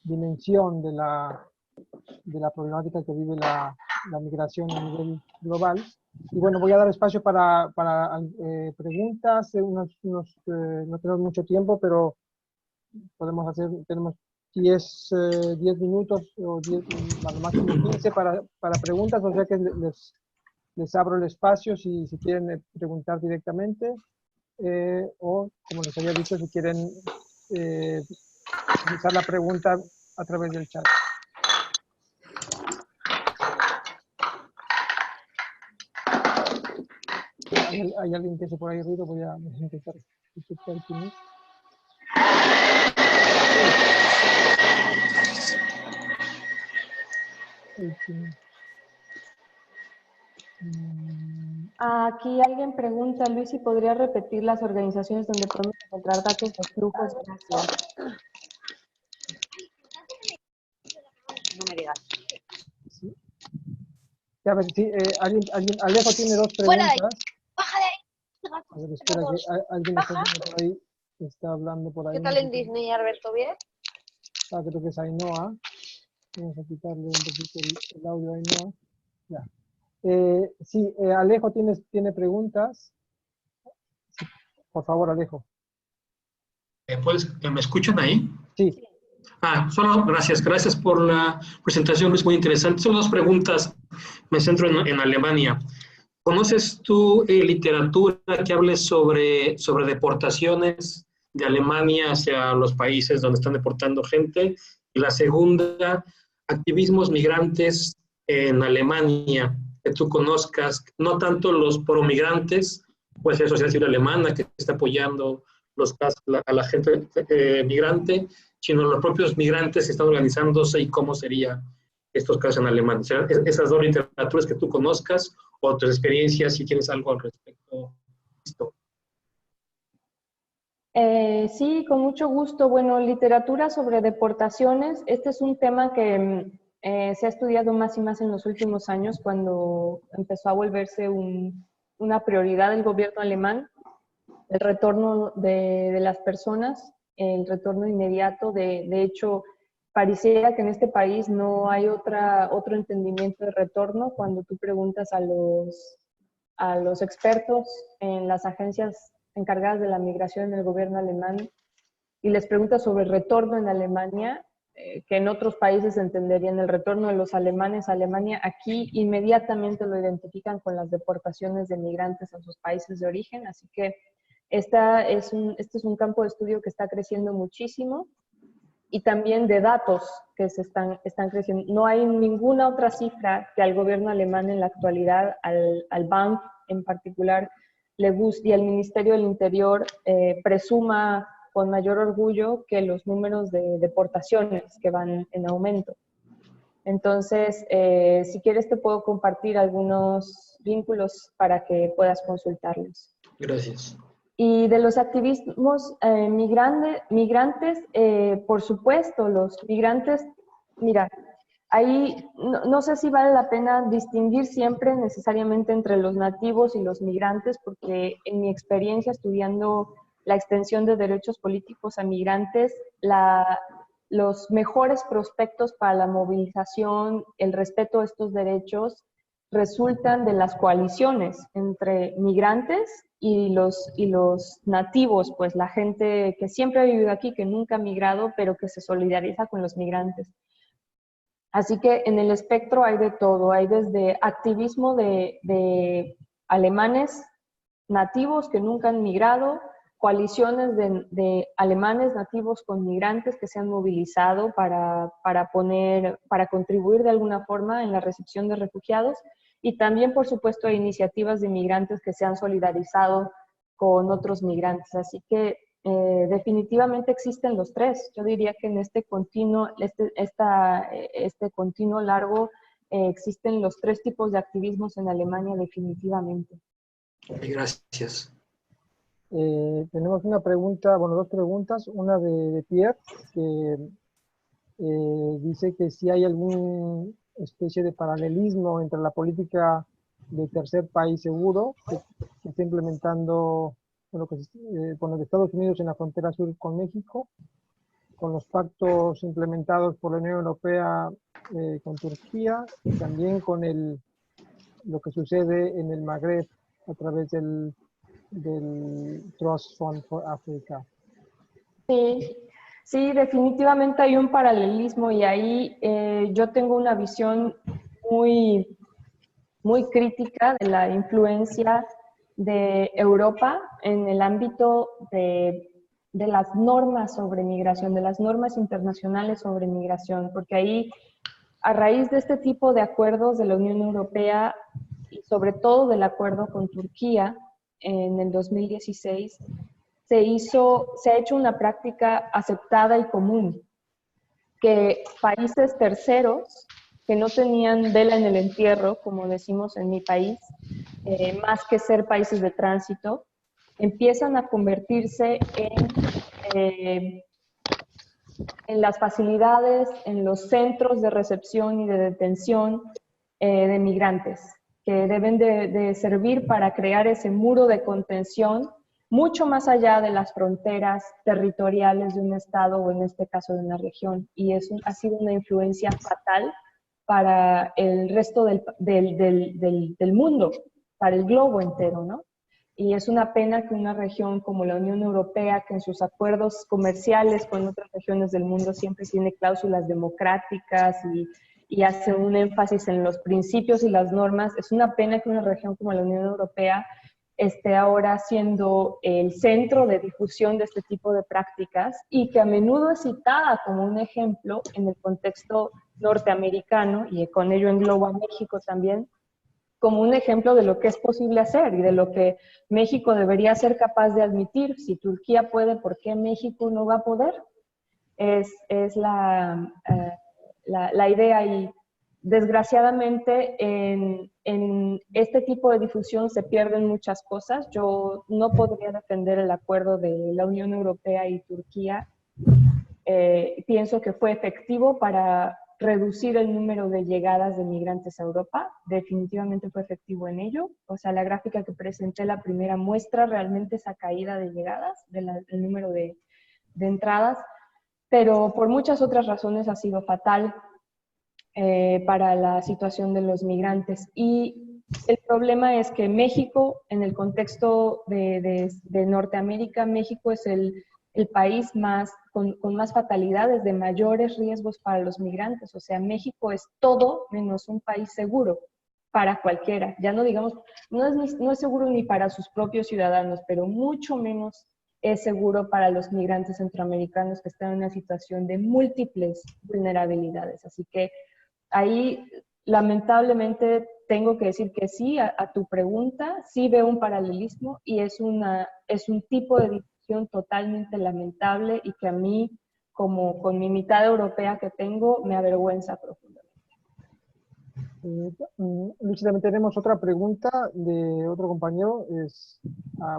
dimensión de la problemática que vive la migración a nivel global. Y bueno, voy a dar espacio para preguntas. No tenemos mucho tiempo, pero tenemos 10 minutos o 10, a lo máximo 15 para preguntas, o sea que les abro el espacio si quieren preguntar directamente o, como les había dicho, si quieren realizar la pregunta a través del chat. ¿Hay alguien que hace por ahí ruido? Voy a intentar escuchar quién es. Aquí alguien pregunta, Luis, si podría repetir las organizaciones donde podemos encontrar datos de flujos. Gracias. No me digas. Sí. A ver, sí, Alejo tiene dos preguntas. ¡Baja de ahí! A ver, espera, que alguien está por ahí, está hablando por ahí. ¿Qué tal en Disney, Alberto? ¿Bien? Creo que es Ainhoa. Vamos a quitarle un poquito el audio a Ainhoa. Ya. Sí, Alejo tiene preguntas. Sí, por favor, Alejo. ¿Me escuchan ahí? Sí. Solo gracias por la presentación, es muy interesante. Solo dos preguntas, me centro en Alemania. ¿Conoces tú literatura que hable sobre deportaciones de Alemania hacia los países donde están deportando gente? Y la segunda, activismos migrantes en Alemania que tú conozcas, no tanto los promigrantes, puede ser sociedad civil alemana que está apoyando a la gente migrante, sino los propios migrantes que están organizándose y cómo serían estos casos en Alemania. O sea, esas dos literaturas que tú conozcas o tus experiencias, si tienes algo al respecto. Listo. Sí, con mucho gusto. Bueno, literatura sobre deportaciones. Este es un tema que se ha estudiado más y más en los últimos años, cuando empezó a volverse una prioridad del gobierno alemán, el retorno de las personas, el retorno inmediato. De hecho, pareciera que en este país no hay otro entendimiento de retorno. Cuando tú preguntas a los expertos en las agencias encargadas de la migración en el gobierno alemán y les preguntas sobre el retorno en Alemania, que en otros países entenderían el retorno de los alemanes a Alemania, aquí inmediatamente lo identifican con las deportaciones de migrantes a sus países de origen. Así que este es un campo de estudio que está creciendo muchísimo, y también de datos que se están creciendo. No hay ninguna otra cifra que al gobierno alemán en la actualidad, al BAMF en particular, le guste, y al Ministerio del Interior presuma con mayor orgullo que los números de deportaciones que van en aumento. Entonces, si quieres te puedo compartir algunos vínculos para que puedas consultarlos. Gracias. Y de los activismos migrantes, por supuesto, los migrantes, mira, ahí no sé si vale la pena distinguir siempre necesariamente entre los nativos y los migrantes, porque en mi experiencia estudiando la extensión de derechos políticos a migrantes, los mejores prospectos para la movilización, el respeto a estos derechos, resultan de las coaliciones entre migrantes y los nativos, pues la gente que siempre ha vivido aquí, que nunca ha migrado, pero que se solidariza con los migrantes. Así que en el espectro hay de todo, hay desde activismo de alemanes nativos que nunca han migrado, coaliciones de alemanes nativos con migrantes que se han movilizado para contribuir de alguna forma en la recepción de refugiados, y también, por supuesto, hay iniciativas de migrantes que se han solidarizado con otros migrantes. Así que definitivamente existen los tres. Yo diría que en este continuo largo existen los tres tipos de activismos en Alemania definitivamente. Gracias. Tenemos una pregunta, bueno, dos preguntas. Una de Pierre, que dice que si hay alguna especie de paralelismo entre la política de tercer país seguro que está implementando bueno, de Estados Unidos en la frontera sur con México, con los pactos implementados por la Unión Europea con Turquía, y también con lo que sucede en el Magreb a través del Trust Fund for Africa. Sí, definitivamente hay un paralelismo, y ahí yo tengo una visión muy, muy crítica de la influencia de Europa en el ámbito de las normas sobre migración, de las normas internacionales sobre migración, porque ahí, a raíz de este tipo de acuerdos de la Unión Europea y sobre todo del acuerdo con Turquía en el 2016, se ha hecho una práctica aceptada y común, que países terceros que no tenían vela en el entierro, como decimos en mi país, más que ser países de tránsito, empiezan a convertirse en las facilidades, en los centros de recepción y de detención de migrantes, que deben de servir para crear ese muro de contención mucho más allá de las fronteras territoriales de un estado, o en este caso de una región. Y eso ha sido una influencia fatal para el resto del mundo, para el globo entero, ¿no? Y es una pena que una región como la Unión Europea, que en sus acuerdos comerciales con otras regiones del mundo siempre tiene cláusulas democráticas y hace un énfasis en los principios y las normas, es una pena que una región como la Unión Europea esté ahora siendo el centro de difusión de este tipo de prácticas, y que a menudo es citada como un ejemplo en el contexto norteamericano, y con ello engloba a México también, como un ejemplo de lo que es posible hacer y de lo que México debería ser capaz de admitir. Si Turquía puede, ¿por qué México no va a poder? Es la idea, y desgraciadamente en este tipo de difusión se pierden muchas cosas. Yo no podría defender el acuerdo de la Unión Europea y Turquía. Pienso que fue efectivo para reducir el número de llegadas de migrantes a Europa. Definitivamente fue efectivo en ello. O sea, la gráfica que presenté, la primera, muestra realmente esa caída de llegadas, del número de entradas, pero por muchas otras razones ha sido fatal para la situación de los migrantes. Y el problema es que México, en el contexto de Norteamérica, México es el país con más fatalidades, de mayores riesgos para los migrantes. O sea, México es todo menos un país seguro para cualquiera. Ya no digamos, no es seguro ni para sus propios ciudadanos, pero mucho menos es seguro para los migrantes centroamericanos que están en una situación de múltiples vulnerabilidades. Así que ahí, lamentablemente, tengo que decir que sí a tu pregunta, sí veo un paralelismo, y es un tipo de discusión totalmente lamentable, y que a mí, como con mi mitad europea que tengo, me avergüenza profundamente. Luis, también tenemos otra pregunta de otro compañero,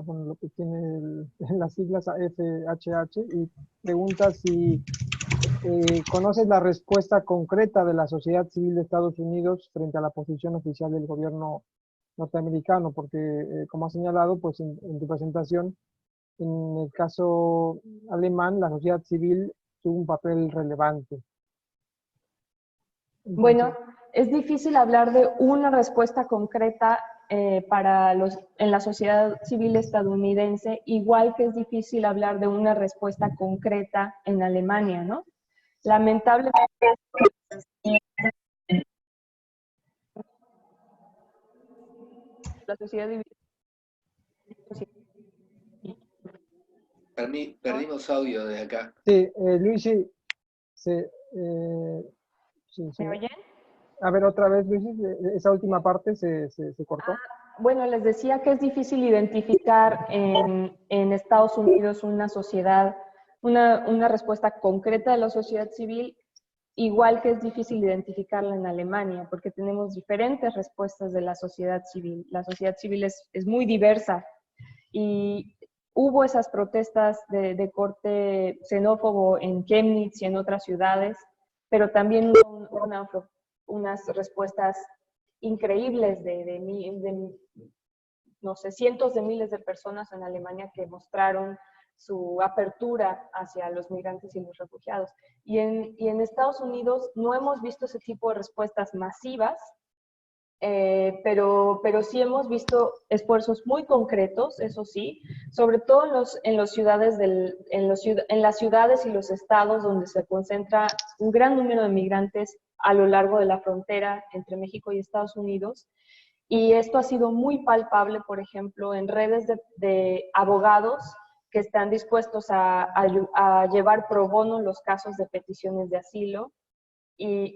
bueno, lo que tiene las siglas FHH, y pregunta si ¿conoces la respuesta concreta de la sociedad civil de Estados Unidos frente a la posición oficial del gobierno norteamericano? Porque, como has señalado, pues en tu presentación, en el caso alemán, la sociedad civil tuvo un papel relevante. Entonces, Bueno, es difícil hablar de una respuesta concreta en la sociedad civil estadounidense, igual que es difícil hablar de una respuesta concreta en Alemania, ¿no? Lamentablemente, la sociedad civil... Perdimos audio de acá. Sí, Luis, sí. Sí. ¿Me oyen? A ver, otra vez, Luis, esa última parte se cortó. Bueno, les decía que es difícil identificar en Estados Unidos una sociedad, una respuesta concreta de la sociedad civil, igual que es difícil identificarla en Alemania, porque tenemos diferentes respuestas de la sociedad civil. La sociedad civil es muy diversa y hubo esas protestas de corte xenófobo en Chemnitz y en otras ciudades, pero también hubo unas respuestas increíbles de, no sé, cientos de miles de personas en Alemania que mostraron su apertura hacia los migrantes y los refugiados. Y en Estados Unidos no hemos visto ese tipo de respuestas masivas, pero sí hemos visto esfuerzos muy concretos, eso sí, sobre todo en las ciudades y los estados donde se concentra un gran número de migrantes a lo largo de la frontera entre México y Estados Unidos. Y esto ha sido muy palpable, por ejemplo, en redes de abogados que están dispuestos a llevar pro bono los casos de peticiones de asilo,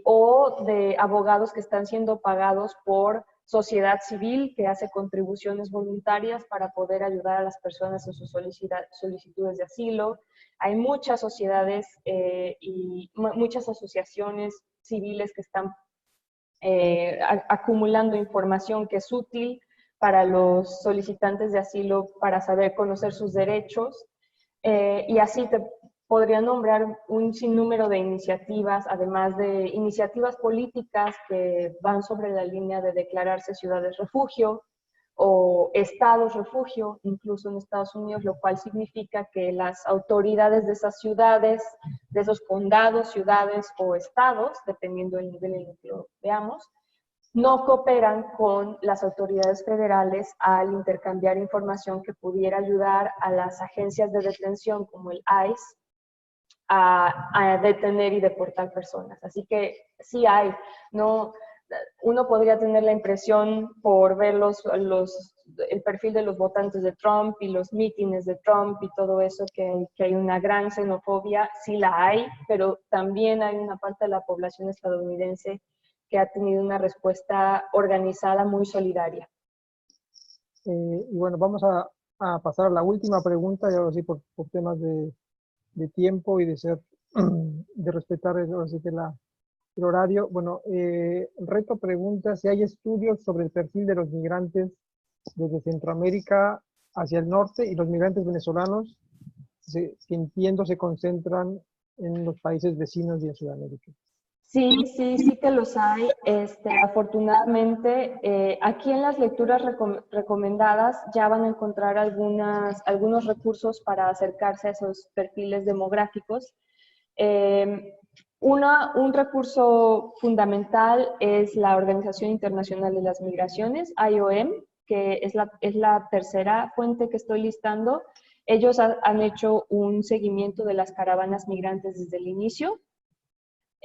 o de abogados que están siendo pagados por sociedad civil que hace contribuciones voluntarias para poder ayudar a las personas en sus solicitudes de asilo. Hay muchas sociedades y muchas asociaciones civiles que están acumulando información que es útil para los solicitantes de asilo para saber conocer sus derechos, y así te podría nombrar un sinnúmero de iniciativas, además de iniciativas políticas que van sobre la línea de declararse ciudades refugio o estados refugio, incluso en Estados Unidos, lo cual significa que las autoridades de esas ciudades, de esos condados, ciudades o estados, dependiendo del nivel en el que lo veamos, no cooperan con las autoridades federales al intercambiar información que pudiera ayudar a las agencias de detención como el ICE a detener y deportar personas. Así que sí hay, no, uno podría tener la impresión por ver el perfil de los votantes de Trump y los mítines de Trump y todo eso que hay una gran xenofobia, sí la hay, pero también hay una parte de la población estadounidense que ha tenido una respuesta organizada muy solidaria. Y bueno, vamos a pasar a la última pregunta, y ahora sí por temas de tiempo y de respetar ahora sí que el horario. Bueno, Reto pregunta si hay estudios sobre el perfil de los migrantes desde Centroamérica hacia el norte y los migrantes venezolanos, que entiendo se concentran en los países vecinos y en Sudamérica. Sí que los hay. Afortunadamente, aquí en las lecturas recomendadas ya van a encontrar algunos recursos para acercarse a esos perfiles demográficos. Un recurso fundamental es la Organización Internacional de las Migraciones, IOM, que es la tercera fuente que estoy listando. Ellos han hecho un seguimiento de las caravanas migrantes desde el inicio.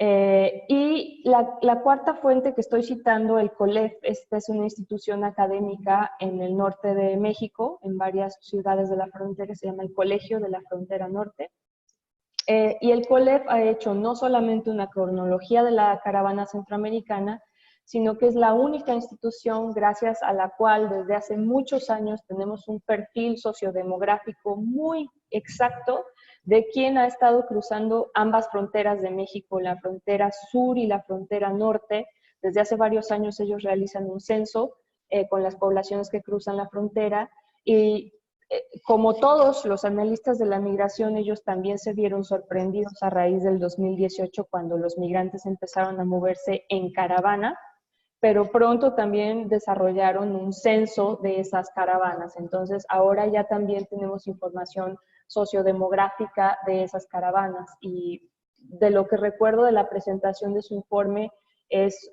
Y la cuarta fuente que estoy citando, el COLEF, esta es una institución académica en el norte de México, en varias ciudades de la frontera, se llama el Colegio de la Frontera Norte. Y el COLEF ha hecho no solamente una cronología de la caravana centroamericana, sino que es la única institución gracias a la cual desde hace muchos años tenemos un perfil sociodemográfico muy exacto de quién ha estado cruzando ambas fronteras de México, la frontera sur y la frontera norte. Desde hace varios años ellos realizan un censo con las poblaciones que cruzan la frontera y como todos los analistas de la migración, ellos también se vieron sorprendidos a raíz del 2018 cuando los migrantes empezaron a moverse en caravana, pero pronto también desarrollaron un censo de esas caravanas. Entonces, ahora ya también tenemos información sociodemográfica de esas caravanas y de lo que recuerdo de la presentación de su informe, es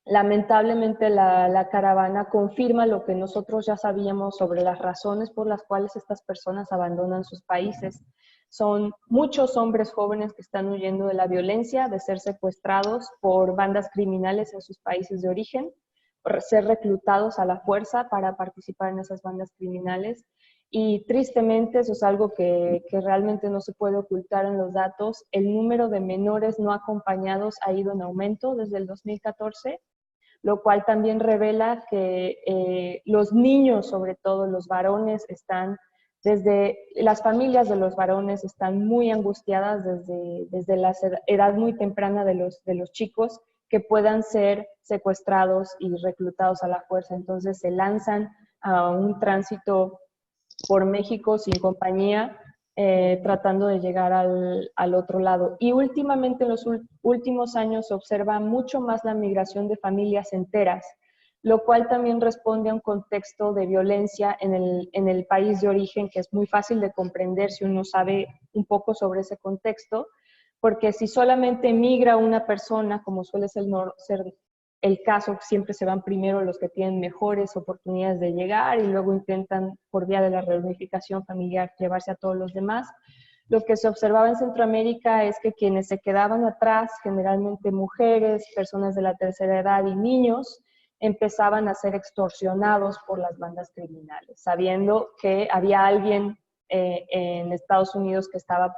lamentablemente la caravana confirma lo que nosotros ya sabíamos sobre las razones por las cuales estas personas abandonan sus países. Son muchos hombres jóvenes que están huyendo de la violencia, de ser secuestrados por bandas criminales en sus países de origen, ser reclutados a la fuerza para participar en esas bandas criminales. Y tristemente, eso es algo que realmente no se puede ocultar en los datos, el número de menores no acompañados ha ido en aumento desde el 2014, lo cual también revela que los niños, sobre todo los varones, las familias de los varones están muy angustiadas desde la edad muy temprana de los chicos, que puedan ser secuestrados y reclutados a la fuerza. Entonces se lanzan a un tránsito por México sin compañía, tratando de llegar al otro lado. Y últimamente, en los últimos años, se observa mucho más la migración de familias enteras, lo cual también responde a un contexto de violencia en el país de origen, que es muy fácil de comprender si uno sabe un poco sobre ese contexto, porque si solamente migra una persona, como suele ser el caso, siempre se van primero los que tienen mejores oportunidades de llegar y luego intentan, por vía de la reunificación familiar, llevarse a todos los demás. Lo que se observaba en Centroamérica es que quienes se quedaban atrás, generalmente mujeres, personas de la tercera edad y niños, empezaban a ser extorsionados por las bandas criminales, sabiendo que había alguien en Estados Unidos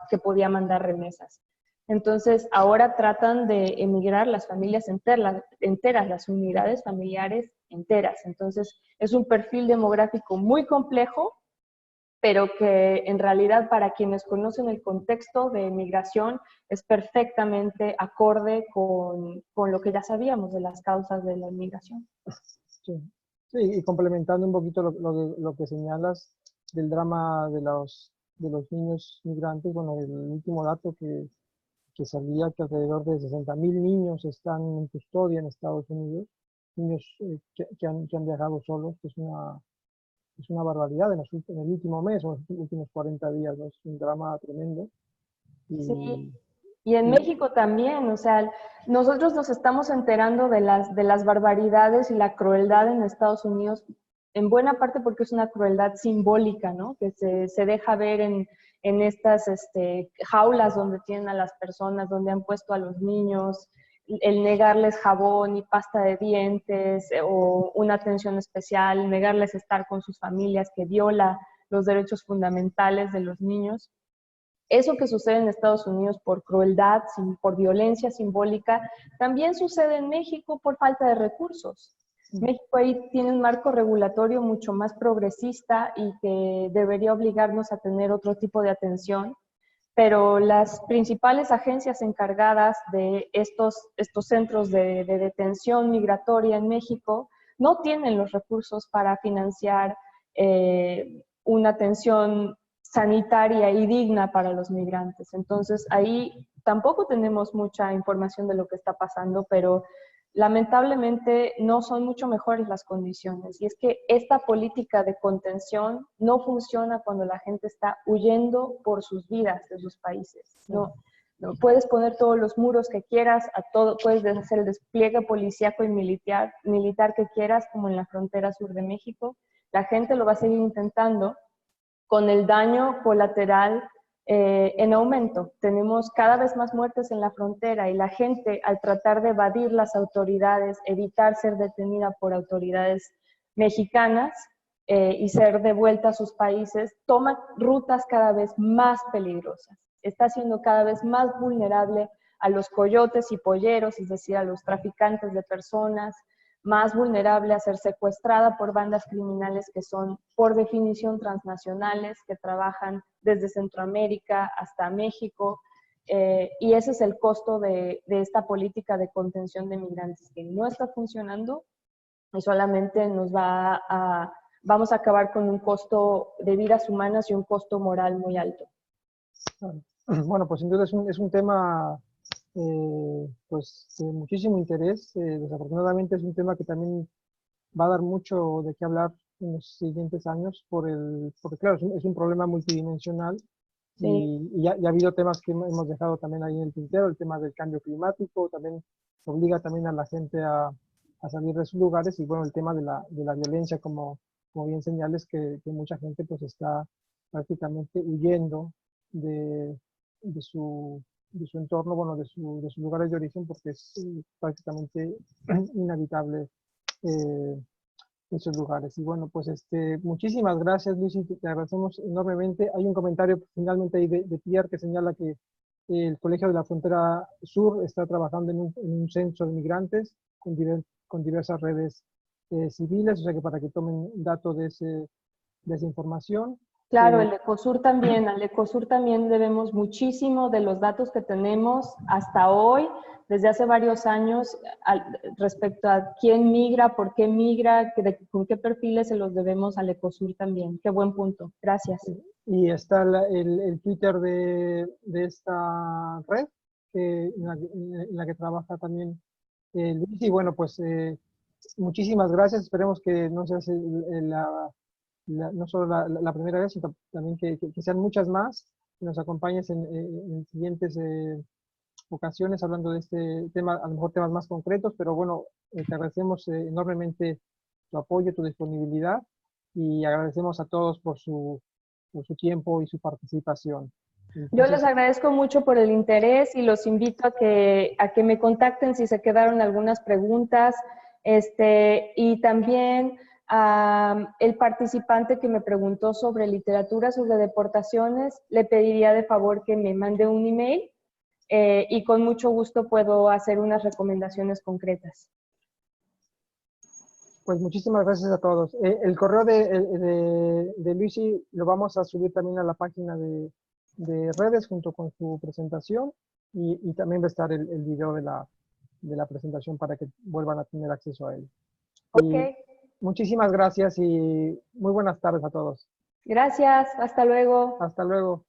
que podía mandar remesas. Entonces, ahora tratan de emigrar las familias enteras, las unidades familiares enteras. Entonces, es un perfil demográfico muy complejo, pero que en realidad para quienes conocen el contexto de migración es perfectamente acorde con lo que ya sabíamos de las causas de la inmigración. Sí, sí, y complementando un poquito lo que señalas del drama de los niños migrantes, bueno, el último dato que salía que alrededor de 60.000 niños están en custodia en Estados Unidos, niños que han viajado solos, que es una barbaridad en el último mes o en los últimos 40 días, ¿no? Es un drama tremendo. Sí, y en México también, o sea, nosotros nos estamos enterando de las barbaridades y la crueldad en Estados Unidos, en buena parte porque es una crueldad simbólica, ¿no? Que se deja ver en estas jaulas donde tienen a las personas, donde han puesto a los niños, el negarles jabón y pasta de dientes o una atención especial, negarles estar con sus familias, que viola los derechos fundamentales de los niños. Eso que sucede en Estados Unidos por crueldad, por violencia simbólica, también sucede en México por falta de recursos. México ahí tiene un marco regulatorio mucho más progresista y que debería obligarnos a tener otro tipo de atención, pero las principales agencias encargadas de estos centros de detención migratoria en México no tienen los recursos para financiar una atención sanitaria y digna para los migrantes. Entonces, ahí tampoco tenemos mucha información de lo que está pasando, pero lamentablemente no son mucho mejores las condiciones. Y es que esta política de contención no funciona cuando la gente está huyendo por sus vidas de sus países. No puedes poner todos los muros que quieras, puedes hacer el despliegue policíaco y militar que quieras, como en la frontera sur de México. La gente lo va a seguir intentando, con el daño colateral en aumento. Tenemos cada vez más muertes en la frontera y la gente, al tratar de evadir las autoridades, evitar ser detenida por autoridades mexicanas y ser devuelta a sus países, toma rutas cada vez más peligrosas. Está siendo cada vez más vulnerable a los coyotes y polleros, es decir, a los traficantes de personas, más vulnerable a ser secuestrada por bandas criminales que son, por definición, transnacionales, que trabajan desde Centroamérica hasta México, y ese es el costo de esta política de contención de migrantes, que no está funcionando y solamente vamos a acabar con un costo de vidas humanas y un costo moral muy alto. Bueno, pues sin duda es un tema pues de muchísimo interés. Desafortunadamente es un tema que también va a dar mucho de qué hablar en los siguientes años porque claro, es un problema multidimensional Y ha habido temas que hemos dejado también ahí en el tintero, el tema del cambio climático, también obliga también a la gente a salir de sus lugares, y bueno, el tema de la violencia, como bien señales, que mucha gente pues está prácticamente huyendo de su entorno, bueno, de sus lugares de origen, porque es prácticamente inhabitable esos lugares. Y bueno, pues muchísimas gracias, Luis, y te agradecemos enormemente. Hay un comentario finalmente ahí de Pierre que señala que el Colegio de la Frontera Sur está trabajando en un censo de migrantes con diversas redes civiles, o sea que para que tomen datos de esa información. Claro, el Ecosur también, al Ecosur también debemos muchísimo de los datos que tenemos hasta hoy, desde hace varios años, respecto a quién migra, por qué migra, con qué perfiles se los debemos al Ecosur también. Qué buen punto. Gracias. Y está el Twitter de esta red, en la que trabaja también Luis. Y bueno, pues muchísimas gracias. Esperemos que no sea no solo la primera vez, sino también que sean muchas más, que nos acompañes en siguientes ocasiones hablando de este tema, a lo mejor temas más concretos, pero bueno, te agradecemos enormemente tu apoyo, tu disponibilidad, y agradecemos a todos por su tiempo y su participación. Entonces, yo les agradezco mucho por el interés y los invito a que me contacten si se quedaron algunas preguntas, y también el participante que me preguntó sobre literatura, sobre deportaciones, le pediría de favor que me mande un email y con mucho gusto puedo hacer unas recomendaciones concretas. pues muchísimas gracias a todos. El correo de Luisi lo vamos a subir también a la página de redes junto con su presentación, y también va a estar el video de la presentación para que vuelvan a tener acceso a él. Ok. Y muchísimas gracias y muy buenas tardes a todos. Gracias. Hasta luego. Hasta luego.